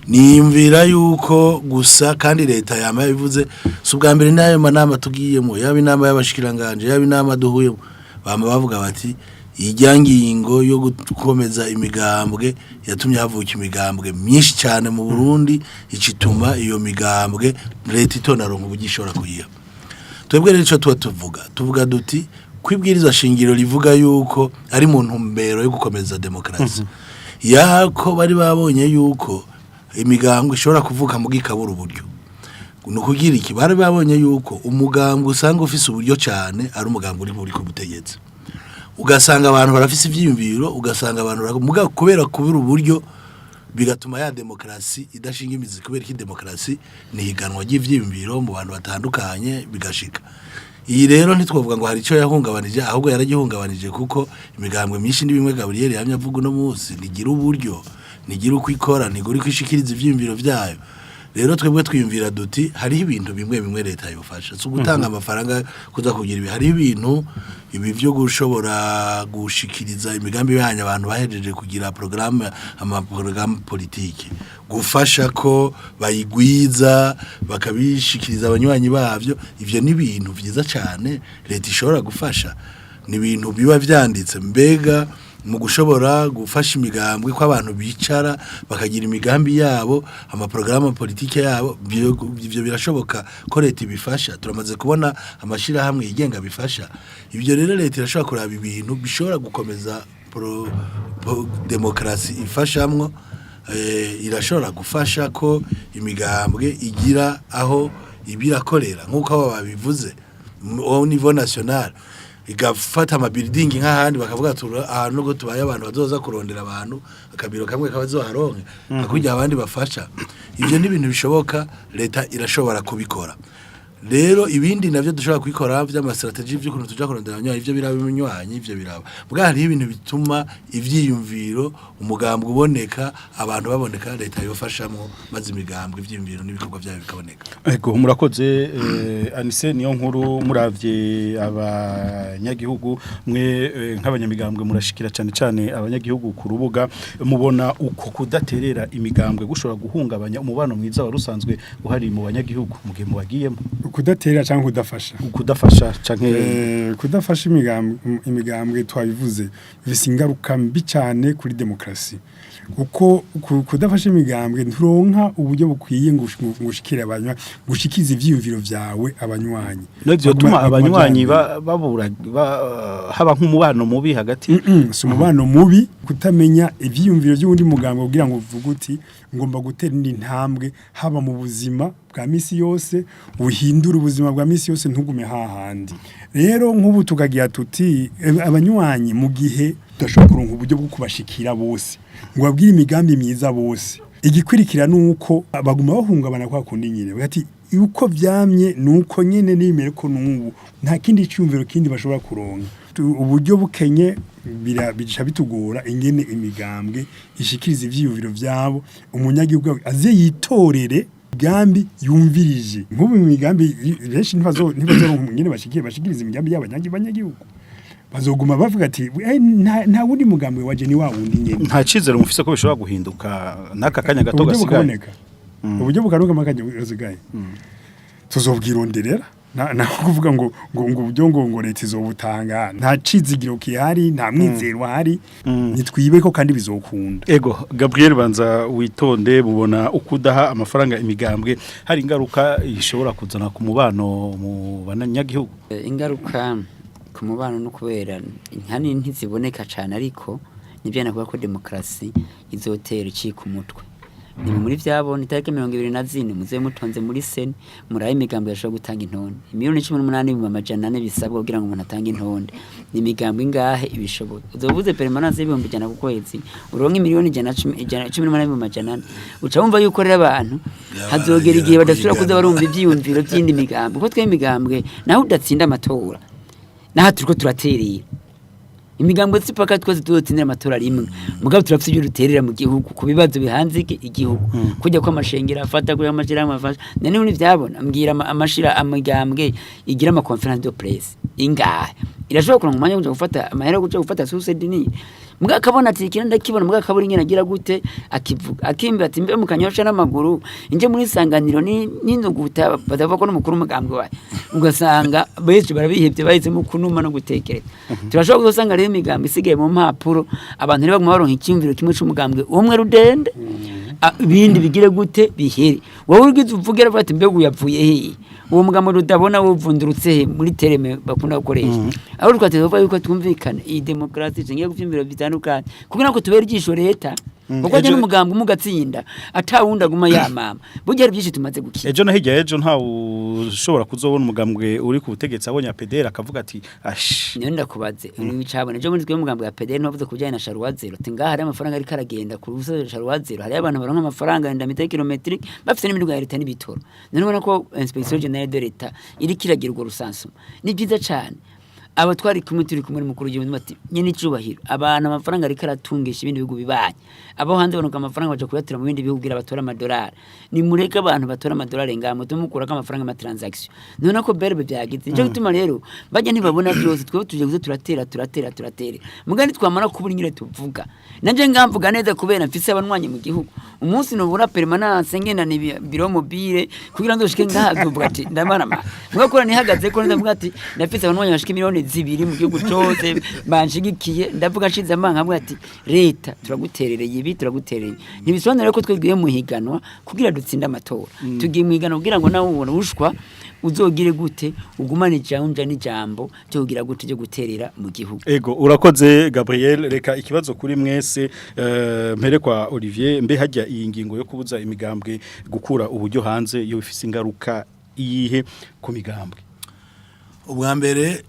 nimvira yuko gusa kandi leta yama bivuze subwa mbere nayo manama tugiyemo yaba inama y'abashikiranganje yaba inama duhuyemo bama bavuga bati ijyangingo yo gukomeza imigambwe yatumye havuka imigambwe myinshi cyane mu Burundi icituma iyo migambwe leta itonarongo bugishora kuyiha twebwe rero ico tuvuga duti kwibwiriza shingiro rivuga yuko ari mu ntumbero yo gukomeza demokrasi yako bari babonye yuko imigambwe ishobora kuvuka mu gikabura uburyo nukugira iki bari babonye yuko umugambwe usanga ufise uburyo cyane ari umugambwe uri ku butegetsi ugasanga abantu barafise ivyiyumviro ugasanga abantu muga kubera kubira uburyo bigatuma ya demokrasi idashinga imizi kubera iki demokrasi ni higanwa ry'ivyiyumviro mu bantu batandukanye bigashika. Iyi rero ntitwovuga ngo hari ico yahungabanije ahubwo yaragihungabanije kuko imigambwe myinshi n'ibimwe Gabriel yamye avuga no munsi nigira uburyo nigira uko ikora niguri kwishikiriza ivyiyumviro vyayo. Rero twebwe twiyumvira duti hari ibintu bimwe leta yofasha so gutanga amafaranga kuza kugira ibi hari ibintu ibi byo gushobora gushikiriza imigambi yanya abantu bahejeje kugira amaprogramme politique gufasha ko bayigwiza bakabishikiriza abanywanyi bavyo ivyo ni ibintu vyiza cyane leta ishobora gufasha ni ibintu biba vyanditse mbega mu gushobora gufasha imigambwe ko abantu bicara bakagira imigambi yabo amaprograma politike yabo ivyo birashoboka ko leta ibifasha turamaze kubona amashira hamwe yigenga bifasha ivyo rero leta irashobora kuraba ibintu bishobora gukomeza demokrasi ifashamwo irashobora gufasha ko imigambwe igira aho ibirakorera nkuko abo babivuze au niveau national igafata amabuilding nk'ahandi bakavuga ahantu ngo tubaye abantu bazoza kurondera abantu akabiro kamwe kabazoharonke akujya abandi bafasha ivyo ni ibintu bishoboka leta irashobora kubikora rero ibindi navyo dushobora kwikora vy'amastrategie vy'ukuntu tuja kurondera abanywanyi ivyo biraba ibinywanyi ivyo biraba bwa hari ibintu bituma ivyiyumviro umugambwe uboneka abantu baboneka leta yofashamwo maze imigambwe ivyiyumviro n'ibikorwa vyayo bikaboneka. Ego murakoze Anise niyo nkuru muravye abanyagihugu mwe nk'abanyamigambwe murashikira cyane abanyagihugu ku rubuga mubona uko kudaterera imigambwe gushobora guhungabanya umubano mwiza warusanzwe uhari mu banyagihugu mu gihe mubagiyemo kudatera cyangwa kudafasha canke kudafasha imigambwe twabivuze bifise ingaruka mbi cyane kuri demokrasi uko kudafasha imigambwe nturonka uburyo bukwiye ngushikira abanywa gushikiza ivyiyumviro vyawe abanywanyi navyo tuma abanywanyi babura haba nk'umubano mubi hagati si umubano mubi kutamenya ivyiyumviro by'undi mugambwe kugira ngo uvuge uti ngomba gutera indi ntambwe haba mu buzima bwa misi yose uhindura ubuzima bwa misi yose ntugume hahandi rero nk'ubu tukagira tuti abanywanyi mu gihe tudashobora kuronka uburyo bwo kubashikira bose ngo babwire imigambi myiza bose igikwirikira nuko baguma bahungabana kwa kundi nyine bati uko vyamye nuko nyene nimere ko nubu nta kindi cyumviro kindi bashobora kuronka uburyo bukenye bica bitugora ingene imigambwe ishikiriza ivyiyumviro vyabo umunyagihugu aze yitorere imigambi yumvirije nk'ubu imigambi benshi ntibazoronka ingene bashikiriza imigambi y'abanyagihugu bazoguma bavuga ati nta wundi mugambwe waje ni wa wundi nyene nta cizero mufise ko bishobora guhinduka naka kanya gato gasigaye uburyo bukanuka makanya gasigaye tuzobwironderera na kuvuga ngo uburyo ngo leta izobutanga nta cizigiro kihari nta mwizero hari nitwibe ko kandi bizokunda. Ego Gabriel banza witonde bubona ukudaha amafaranga imigambwe hari ingaruka ishobora kuzana ku mubano mu banyagihugu. Ingaruka ku mubano no kubera nkani ntiziboneka cyane ariko nibyo nakuba ko demokrasi izotera iki ku mutwe ni muri vyabo ni tariki 24 muze mutonze muri CENI muraye imigambi yashobora gutanga intonde 118,400 bisabwa kugira ngo umuntu atange intonde ni imigambi ingahe ibishoboye uzovuze permanence y'ibihumbi jana ku kwezi uronka 118,400 uca wumva yuko rero abantu hazogera igihe badashobora kuza barumva ivyiyumviro by'indi migambi kuko twe imigambwe naho udatsinda amatora naho turiko turaterera imigambwe tsipaka twese tuzotsindira amatora rimwe mugabo turafite ibyo ruterera mu gihugu ku bibazo bihanze igihugu kujya kwa mashengera afata kuri amashira amafasha none ni vyabona mbwira amashira amigambwe igira ama conference de presse ingahe irashobora kuronka umwanya wo gufata amahera yo gufata suicide muga kabona ati kiranda kibona muga kaburi nyina agira gute akivuga akimbe ati mbe mukanyosha n'amaguru inje muri sanganiro n'induguta badava ko n'umukuru mugambwe waye ugasanga benshi barabihebye bahise mu kunuma no gutekereza turashobora gusanga rero imigambi isigaye mu mpapuro abantu rero baronka icyumviro kimwe c'umugambwe umwe rudende ibindi bigire gute bihere wowe ugize uvugera ati mbe uyavuye he uwo mugambo rudabona wuvundurutse muri tereme bakunda gukoresha aho twateza yuko twumvikana iyi demokrasi cengiye kuvyumvira bitandukanye kugira ngo tubere ijisho leta kuko ajya n'umugambwe mugatsinda atawundi aguma yamama burya byinshi tumaze gukira ejo na hirya ejo nta ushobora kuzobona umugambwe uri ku butegetsi abonye APDR akavuga ati ash niyo ndakubaze wicabona ejo muri twe umugambwe wa APDR ntuvuze kubijyanye na sharuwazero ati ngaha hari amafaranga ari karagenda ku rusozo sharuwazero hari abantu baronka amafaranga ndamita kilometric bafite n'imiduga ya leta n'ibitoro none ko inspection generale de l'etat iri kiragira urwo rusansu ni byiza cyane aba twari kumwe turi kumwe mukuru w'igihugu ati nyine icubahiro abantu amafaranga ari karatungisha ibindi bihugu bibanye abo hanze banuka amafaranga baje kuyatira mu bindi bihugu gira batora amadolari ni mureke abantu batora amadolari ngamo tumukura ko amafaranga ma transaction none ko berbe byagize cyo gituma rero bajya ntibabona byose twe tuje kuze turatera mugandi twamara kubura nyire tuvuga nanje ngamvuga neza kubera mfise abanwanye mu gihugu umunsi nobura permanence ngena ni biro mobile kugira ngo shike ngahavuga ati ndamarama mugakora nihagaze ko ndavuga ati ndafise abanwanye bashike miliyoni zibiri mu gihugu cyose banshigikiye ndavuga nshize amanga hamwe ati leta turaguterereye ibi turaguterereye ntibisobanura ko twebwiye mu higanwa kugira dutsinda amatora tugiye mu higanwa kugira ngo nawe ubone ushwa uzogire gute ugumane jaunja n'ijambo cyo kugira gute cyo guterera mu gihugu ego urakoze Gabriel reka ikibazo kuri mwese mpere kwa Olivier mbe hajya iyi ngingo yo kubuza imigambwe gukura uburyo hanze iyo bifise ingaruka iyihe ku migambwe ubwa mbere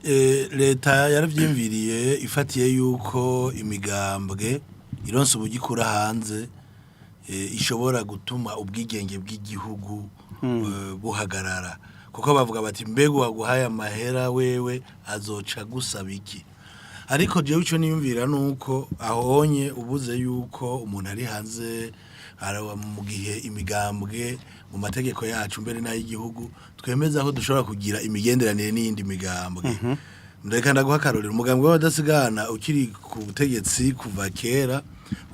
leta yaravyimviriye ifatiye yuko imigambwe ironse ubugikura hanze ishobora gutuma ubwigenge bw'igihugu buhagarara kuko bavuga bati mbega waguhaye amahera wewe azoca gusaba iki ariko jewe ico niyumvira nuko ahonye ubuze yuko umuntu ari hanze arawa mu gihe imigambwe mu mategeko yacu mbere n'ay'igihugu twemeza aho dushobora kugira imigenderanire n'indi migambwe ndeka ndaguha karorero umugambwe w'abadasigana ukiri ku butegetsi kuva kera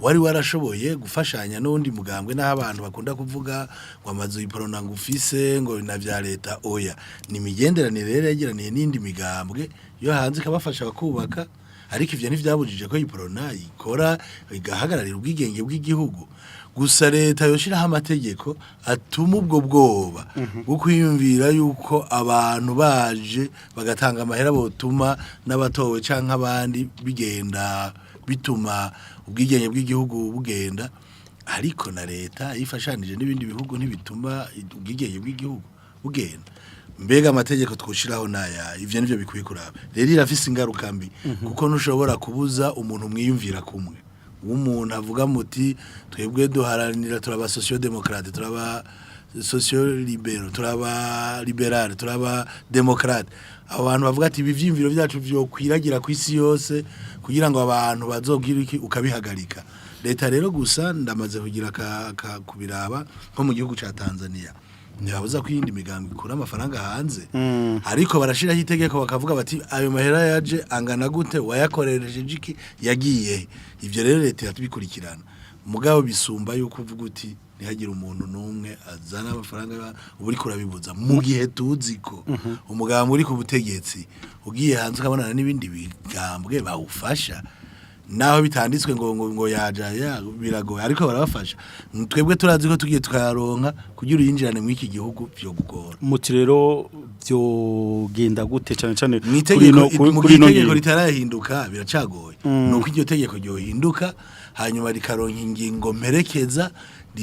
wari warashoboye gufashanya n'undi mugambwe n'aho abantu bakunda kuvuga ngo amazu UPRONA ngufise ngo na vya leta oya ni imigenderanire rero yegeraniye n'indi migambwe yo hanze kabafasha bakubaka ariko ivyo ntivyabujije ko UPRONA ikora igahagararira ubwigenge bw'igihugu gusa leta yoshiraho amategeko atuma ubwo bwoba bwo kwiyumvira yuko abantu baje bagatanga amahera botuma n'abatowe canke abandi bigenda bituma ubwigenge bw'igihugu bugenda ariko na leta yifashanije n'ibindi bihugu ntibituma ubwigenge bw'igihugu bugenda mbega amategeko twoshiraho naya ivyo nivyo bikwiye kuraba rero irafise ingaruka mbi kuko ntushobora kubuza umuntu mwiyumvira kumwe umuntu avuga muti twebwe duharanira turaba sociodemocrate turaba sociolibero turaba liberal turaba democrate abantu bavuga ati ibivyimviro byacu byo kwiragira ku isi yose kugira ngo abantu bazogira iki ukabihagarika leta rero gusa ndamaze kugira kubiraba nko mu gihugu ca Tanzania ntibabuza ko iyindi migambi ikura amafaranga hanze ariko barashiraho itegeko bakavuga bati ayo mahera yaje angana gute wayakorereje iki yagiye ivyo rero leta yatubikurikirana mugabo bisumba yuko uvuga uti ntihagire umuntu numwe azana amafaranga uburi kurabibuza mu gihe tuziko umugambi uri ku butegetsi ugiye hanze ukabonana n'ibindi bigambwe bawufasha naho bitanditswe ngo yaja biragoye ariko barabafasha twebwe turazi ko tugiye tukaronka kugira uyinjirane mu iki gihugu byo gukora muti rero byo genda gute cyane cyane kuri no tegeko ritarahinduka biracagoye nuko iryo tegeko ryo hinduka hanyuma rikaronka ingingo mperekeza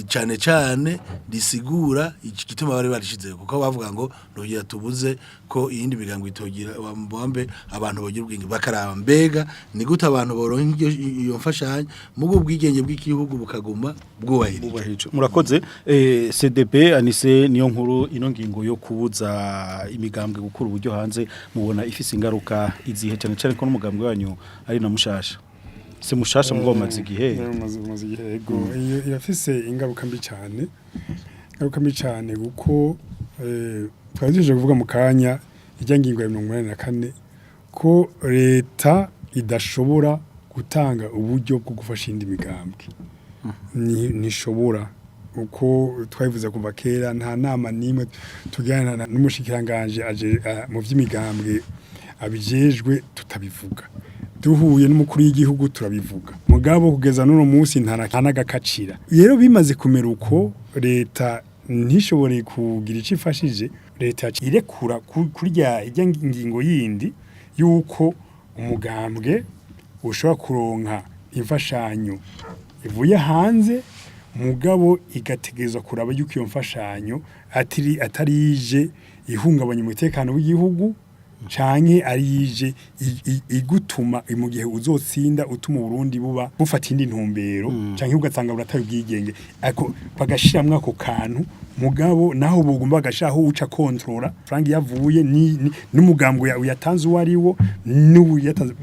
cyane cyane risigura igituma bari barishize kuko bavuga ngo ntugira tubuze ko iyindi migango itogira bambe abantu bogira ubwenge bakaraba mbega ni gute abantu boronka iyo mfashanyo mugo ubwigenge bw'igihugu bukaguma bwubahirije murakoze CDP anise niyo nkuru ino ngingo yo kubuza imigambwe gukura uburyo hanze mubona ifise ingaruka izihe cyane cyane ko n'umugambwe wanyu ari na mushasha se mushasha mwomaze igihe maze igihe ego irafise ingaruka mbi cyane kuko twazije kuvuga mu kanya ijya ngingo ya 84 ko leta idashobora gutanga uburyo bwo gufasha indi migambwe nishobora uko twabivuze kuva kera nta nama nimwe tugirana n'umushikiranganje aje mu vy'imigambwe abijejwe tutabivuga duhuye n'umukuru w'igihugu turabivuga mugabo kugeza n'uno munsi ntanagakacira rero bimaze kumera uko leta ntishobore kugira icifashije leta irekura kurya ijya ngingo yindi yuko umugambwe ushobora kuronka imfashanyo ivuye hanze mugabo igategerezwa kuraba yuko iyo mfashanyo atarije ihungabanya umutekano w'igihugu canke arije igutuma mu gihe uzotsinda utuma Burundi buba bufata indi ntumbero canke ugasanga burataye ubwigenge ako bagashiramwe ako kantu mugabo naho bugomba gashaho uca controla frank yavuye n'umugambwe yatanze uwariwo n'uyatanze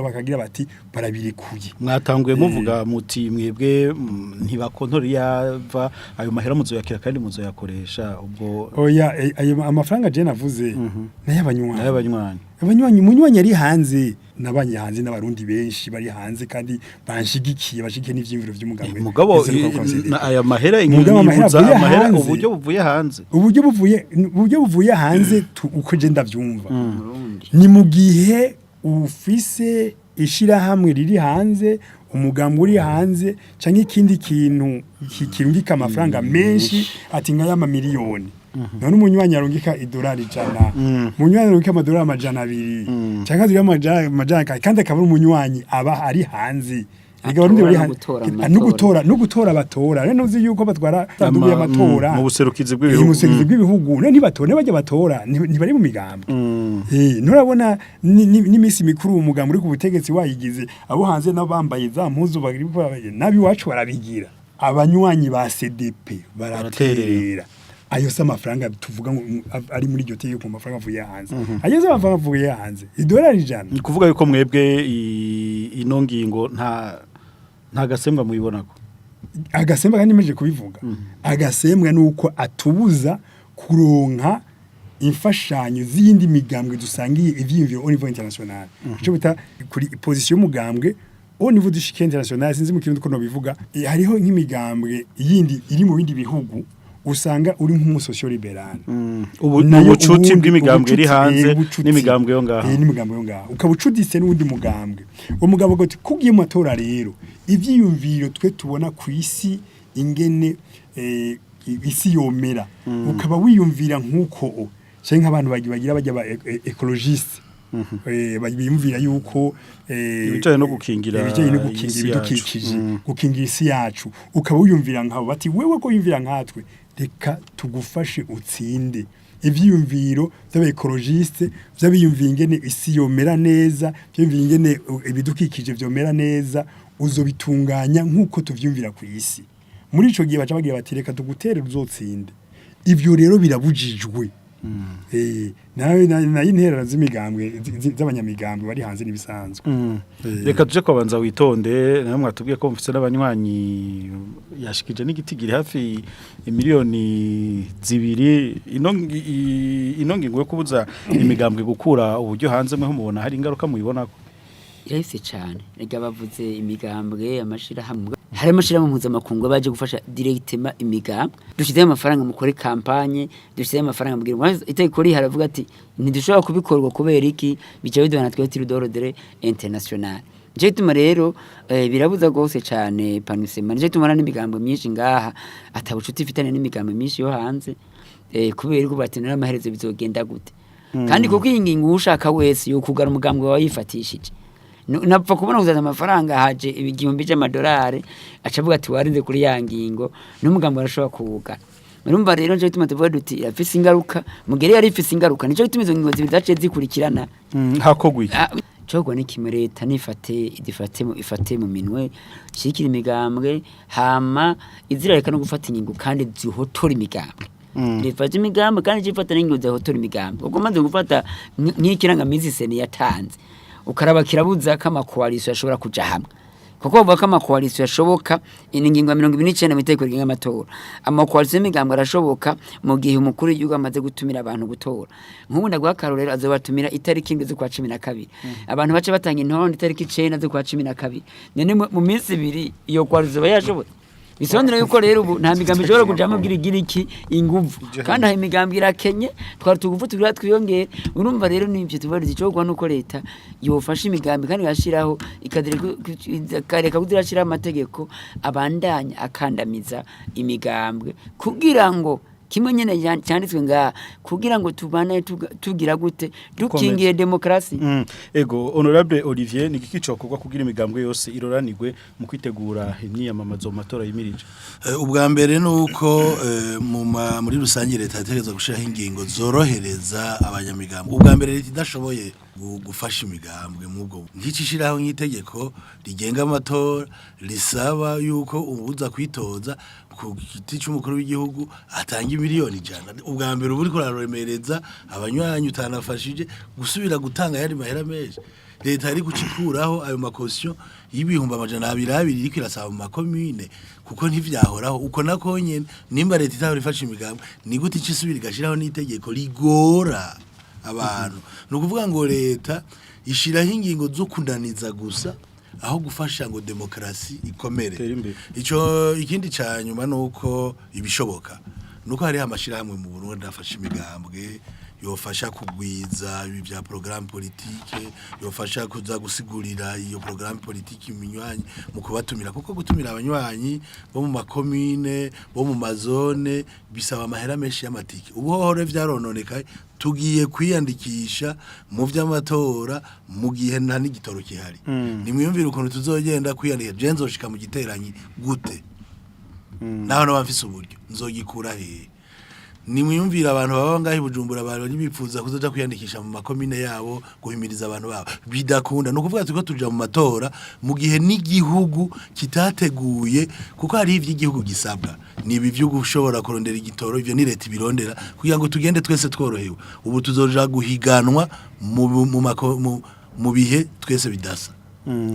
bakagira bati barabirikuye mwatanguye muvuga muti mwebwe ntibakontori yava ayo mahera muzoyakira kandi muzoyakoresha ubwo oya ayo amafaranga je navuze n'ayabanywanyi umunywanyi ari hanze nabanye hanze n'abarundi benshi bari hanze kandi banshigikiye bashigikiye n'ivyimviro vy'umugambwe mugabo aya mahera amahera uburyo buvuye hanze uburyo buvuye hanze uko je ndavyumva ni mu gihe ufise ishirahamwe riri hanze umugambwe uri hanze canke ikindi kintu kirungika amafaranga menshi ati nk'ayama miliyoni none umunywanyi arungika idolari 100 umunywanyi arungika amadolari 200 cyangwa ziri amajana kandi akaba umunywanyi aba ari hanze Igabarundi bari no gutora batora rero uzi yuko batwara tanduye amatora mu buserukizi bw'ibihugu ne ntibatora bajya batora ntibari mu migambi nturabona n'imisi mikuru umugambi uri ku butegetsi wayigize abo hanze nabambaye za mpuzu bagiri nabi wacu barabigira abanywanyi ba CDP baraterera ayo se amafaranga tuvuga ari muri iryo teye ku mafaranga avuye hanze ayo se amafaranga avuye hanze idolari 100 kuvuga yuko mwebwe ino ngingo nta gasembwa mubibonako agasembwa kandi meje kubivuga agasembwa nuko atubuza kuronka imfashanyo z'indi migambwe dusangiye ivyimviro au niveau international cyo bita kuri position y'umugambwe au niveau du chic international sinzi mu kirundo ko no bivuga hariho nk'imigambwe yindi iri mu bindi bihugu usanga uri nk'umusosio liberal ubucuti bw'imigambwe iri hanze n'imigambwe yo ngaho n'imigambwe yo ngaho ukabucudise n'undi mugambwe umugabo goti kugiye mu matora rero ivyiyumviro twe tubona ku isi ingene isi yomera ukaba wiyumvira nk'uko cyangwa abantu bagira bajya ba ecologiste biyumvira yuko ibijanye no gukingira ibidukikije gukingira isi yacu ukaba wiyumvira nkabo bati wewe ko yumvira nkatwe reka tugufashe utsinde ivyiyumviro by'abekologiste by'abiyumvira ingene isi yomera neza by'iyumvira ingene ibidukikije vyomera neza uzobitunganya nk'uko tuvyumvira ku isi muri ico gihe baca bagira bati reka tugutere uzotsinde ivyo rero birabujijwe nayo interera z'imigambwe z'abanyamigambwe bari hanze nibisanzwe reka tuje kwabanza witonde nayo mwatubwiye ko mfise n'abanywanyi yashikije n'igitigiri hafi miliyoni 2 ino ngingo yo kubuza imigambwe gukura uburyo hanze mwe mubona hari ingaruka mubibonako irahise cyane rega bavuze imigambwe amashira hamwe hari amashira mu mpuzamakungu baje gufasha directement imigambwe dushize amafaranga mukore campagne dushize amafaranga mugira iteko ri haravuga ati ntidushobora kubikorwa kubera iki bica bidona twe d'ordre international je tuma rero birabuza gose cyane panusema je tumana n'imigambwe myinshi ngaha atabucuti ifitane n'imigambwe myinshi yo hanze kubera ko batenera amaherezo bizogenda gute kandi kuko ingingo ushaka wese yo kugara umugambwe wayifatishije napfa kubona kuzaza amafaranga haje ibigihumbi cy'amadolari acavuga ati warinze kuri ya ngingo n'umugambo arashobora kubuga urumva rero nje bituma tuvuga duti irafise ingaruka mugere yari ifise ingaruka nico bituma izo ngingo zibidace zikurikirana hakogwi cogwa ni kimwe leta ifate mu minwe shikira imigambwe hama izirareka no gufata ingingo kandi zihotora imigambwe rifata imigambwe kandi zifata n'ingingo zihotora imigambwe ubwo maze gufata nk'ikirangamisi CENI yatanze ukaraba kirabuza kama coalition yashobora kuja hamwe kuko bavuga kama coalition yashoboka ingingo ya 29 mu itegeko rigenga amatora ama coalition y'imigambwe arashoboka mu gihe umukuru w'igihugu amaze gutumira abantu gutora nk'ubu ndagwa karorero azobatumira itariki indwi z'ukwa 12 abantu bace batanga intonde itariki 9 z'ukwa 12 none mu minsi 2 iyo coalition bayashobora bisondera yuko rero ubu nta migambi ishobora kujamo bwirigira iki inguvu kandi aho imigambi irakenye twari tugufu tugira twiyongere urumva rero nibyo tubarize cyo nuko leta yofasha imigambi kandi gashiraho ikareka kudirashira amategeko abandanya akandamiza imigambwe kugira ngo kimwe nyene cyanditswe nga kugira ngo tubane tugira gute dukingiye demokrasi. Ego honorable Olivier ni kiki cokorwa kugira imigambwe yose iroranirwe mu kwitegura imyiyamamazo mu matora yimirije? Ubwa mbere nuko muri rusange leta yategeza gushiraho ingingo zorohereza abanyamigambwe. Ubwa mbere leta idashoboye gufasha imigambwe mubwo nk'icishiraho nk'itegeko rigenga amatora risaba yuko ubuza kwitoza ku giti cy'umukuru w'igihugu atanga miliyoni 100. Ubwa mbere uburi ko raremereza abanywanyi utanafashije gusubira gutanga yari mahera menshi. Leta ari gucikuraho ayo makosyo y'ibihumbi 200 iriko irasaba mu makomine kuko ntivyahoraho uko nako nyene nimba leta itahora ifasha imigambwe ni gute icisubira igashiraho n'itegeko rigora abantu. Nukuvuga ngo leta ishiraho ingingo zo kunaniza gusa aho gufasha ngo demokrasi ikomere. Ico ikindi cyanyuma nuko ibishoboka nuko hari amashirahamwe mu Burundi afasha imigambwe yofasha kugwiza ibi bya programme politique yofasha kuza gusigurira iyo programme politique iminywanyi mu kubatumira kuko gutumira abanywanyi bo mu makomine bo mu mazone bisaba amahera menshi y'amatike. Ubuhore vyarononekaye tugiye kwiyandikisha mu vy'amatora mu gihe nta n'igitoro kihari. Nimwiyumvire ukuntu tuzogenda kwiyandikisha je nzoshika mu giteranyi gute naho no bafise uburyo nzogikura he. Nimwiyumvira abantu baba ngahi Bujumbura abantu bipfuza kuzoja kwiyandikisha mu makomine yabo guhimiriza abantu babo bidakunda no kuvuga tuko tuja mu matora mu gihe n'igihugu kitateguye kuko hari ivy'igihugu gisabwa nibi byo gushobora kurondera igitoro ivyo ni leta ibirondera kugira ngo tugende twese tworohewe. Ubu tuzoja guhiganwa mu bihe twese bidasa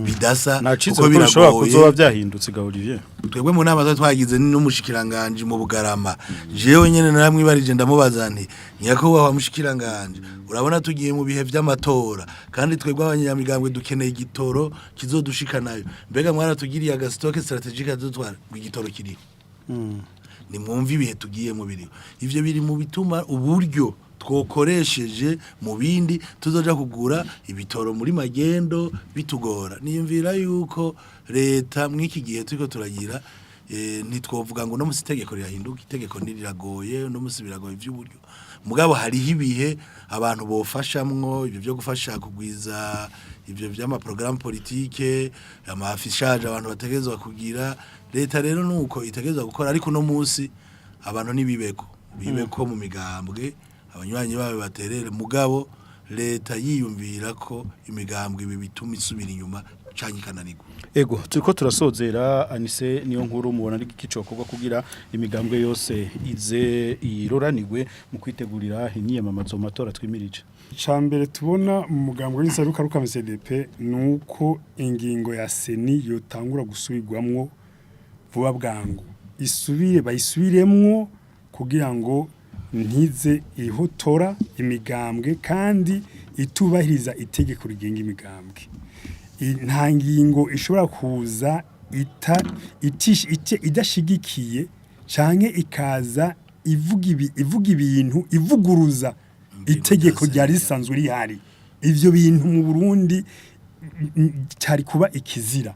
bidasa uko birashobora kuzoba byahindutse ga Olivier. Twebwe mu nama zo twagize n'umushikiranganje mu Bugarama jewe nyene naramwibarije ndamubaza nti nyakubahwa mushikiranganje urabona tugiye mu bihe vy'amatora kandi twebwe abanyamigambwe dukeneye igitoro kizodushikanayo mbega mwaratugiriye agastoke strategique azotwara igitoro kiri ni mwumva ibihe tugiye mu biriho ivyo biri mu bituma uburyo twokoresheje mu bindi tuzoja kugura ibitoro muri magendo bitugora. Niyumvira yuko leta mwiki gihe turiko turagira ntitwovuga ngo no musi tegeko rirahinduka itegeko niriragoye no musi biragoye vy'uburyo mugabo hari ibihe abantu bofashamwo ibyo byo gufasha kugwiza ibyo vy'ama programme politique amafishage abantu bategezwa kugira leta rero nuko itegezwa gukora ariko no musi abantu nibibeko mu migambwe abanywanyi bawe baterere mugabo leta yiyumvira ko imigambwe ibi bituma isubira inyuma canyi kananigo. Ego turiko turasozera Anise niyo nkuru mubona ari kicokorwa kugira imigambwe yose ize iroranirwe mu kwitegurira imyiyamamazo mu matora twimirije. Icambere tubona mu mugambwe w'insaruka ruka CDP nuko ingingo ya CENI yotangura gusubirwamwo vuba bwangu bayisubiremwo kugira ngo ntize ihotora imigambwe kandi itubahiriza itegeko rigenga imigambwe. Nta ngingo ishobora kuza idashigikiye canke ikaza ivuga ibintu ivuguruza itegeko ryari risanzwe rihari. Ivyo bintu mu Burundi cyari kuba ikizira.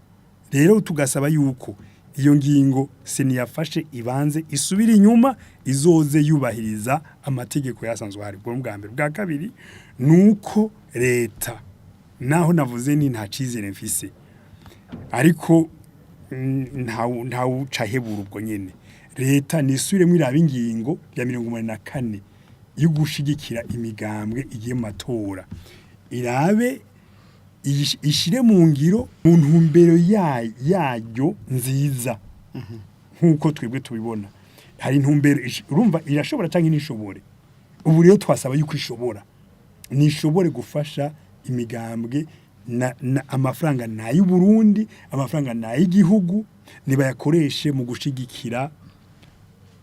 Rero tugasaba yuko iyo ngingo CENI yafashe ibanze isubira inyuma izoze yubahiriza amategeko yasanzwe hari bwo mbere. Bwa kabiri nuko leta naho navuze ni nta cizere mfise ariko nta ucahebura ubwo nyene leta nisubiremwe iraba ingingo ya 184 yo gushigikira imigambwe igiye mu matora irabe ishire mu ngiro mu ntumbero yayo nziza nkuko twebwe tubibona. Hari intumbero urumva irashobora canke nishobore. Ubu rero twasaba yuko nishobore gufasha imigambwe na amafaranga na y'u Burundi amafaranga na y'igihugu nibayakoreshe mu gushigikira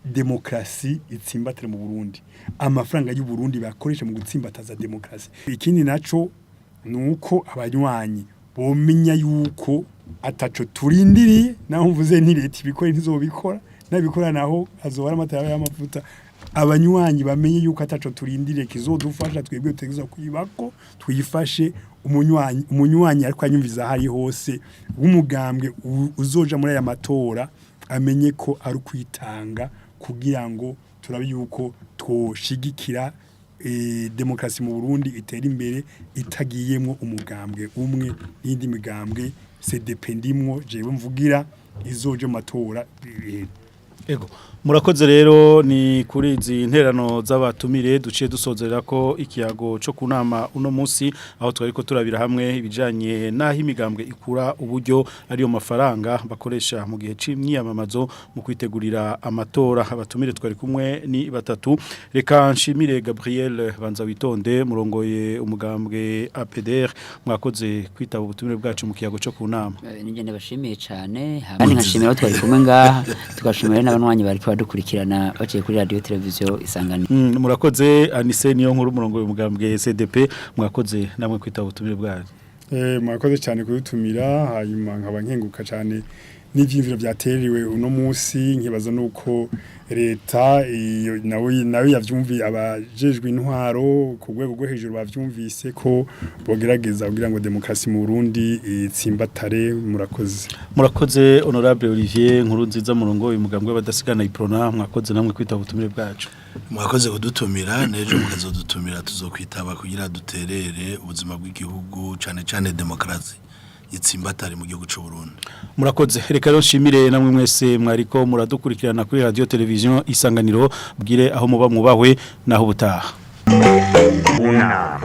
demokrasi itsimbatire mu Burundi. Amafaranga y'u Burundi bakoresha mu gutsimbataza demokrasi. Ikindi naco nuko abanywanyi bomenya yuko ataco turindiriye naho mvuze nti leta ibikora ntizobikora nabikora naho azobara amatara y'amavuta. Abanywanyi bamenye yuko ataco turindiriye kizodufasha twebwe tegeza kwibako twifashe umunywanyi ariko anyumviza hari hose w'umugambwe uzoja muri aya matora amenye ko ari kwitanga kugira ngo turabi yuko twoshigikira demokrasi mu Burundi itera imbere itagiyemwo umugambwe umwe n'indi migambwe CDP ndimwo jewe mvugira izoje matora. Ego murakoze rero ni kuri izi interano z'abatumire duciye dusozerera ko ikiyago cyo kunama uno munsi aho twari ko turabira hamwe ibijanye naho imigambwe ikura uburyo ariyo mafaranga bakoresha mu gihe c'imyiyamamazo mu kwitegurira amatora. Abatumire twari kumwe ni batatu. Reka nshimire Gabriel Banza witonde murongoye umugambwe APDR mwakoze kwitaba ubutumire bwacu mu kiyago cyo kunama. Ninjye ndabashimiye cyane kandi nkashimira aho twari kumwe ngaha tugashimira n'abanywanyi bari dukurikirana baciye kuri radio televiziyo isanganiro. Murakoze Anise niyo nkuru murongo y'umugambwe CDP mwakoze namwe kwitaba ubutumire bwacu. Mwakoze cyane kudutumira hanyuma nkaba nkenguka cyane n'ivyimviro byateriwe uno munsi nkibaza nuko leta nawe yavyumvi abajejwe intwaro ku rwego rwo hejuru bavyumvise ko bogerageza kugira ngo demokrasi mu Burundi itsimbatare. Murakoze honorable Olivier nkuru nziza murongo y'umugambwe w'abadasigana UPRONA mwakoze namwe kwitaba ubutumire bwacu. Mwakoze kudutumira nejo mukazodutumira tuzokwitaba kugira duterere ubuzima bw'igihugu cyane demokrasi itsimbatari mu gihugu cy'u Burundi. Murakoze reka rero nshimire namwe mwese mwariko muradukurikirana kuri radio television isanganiro bwire aho muba mubahwe naho butaha. Una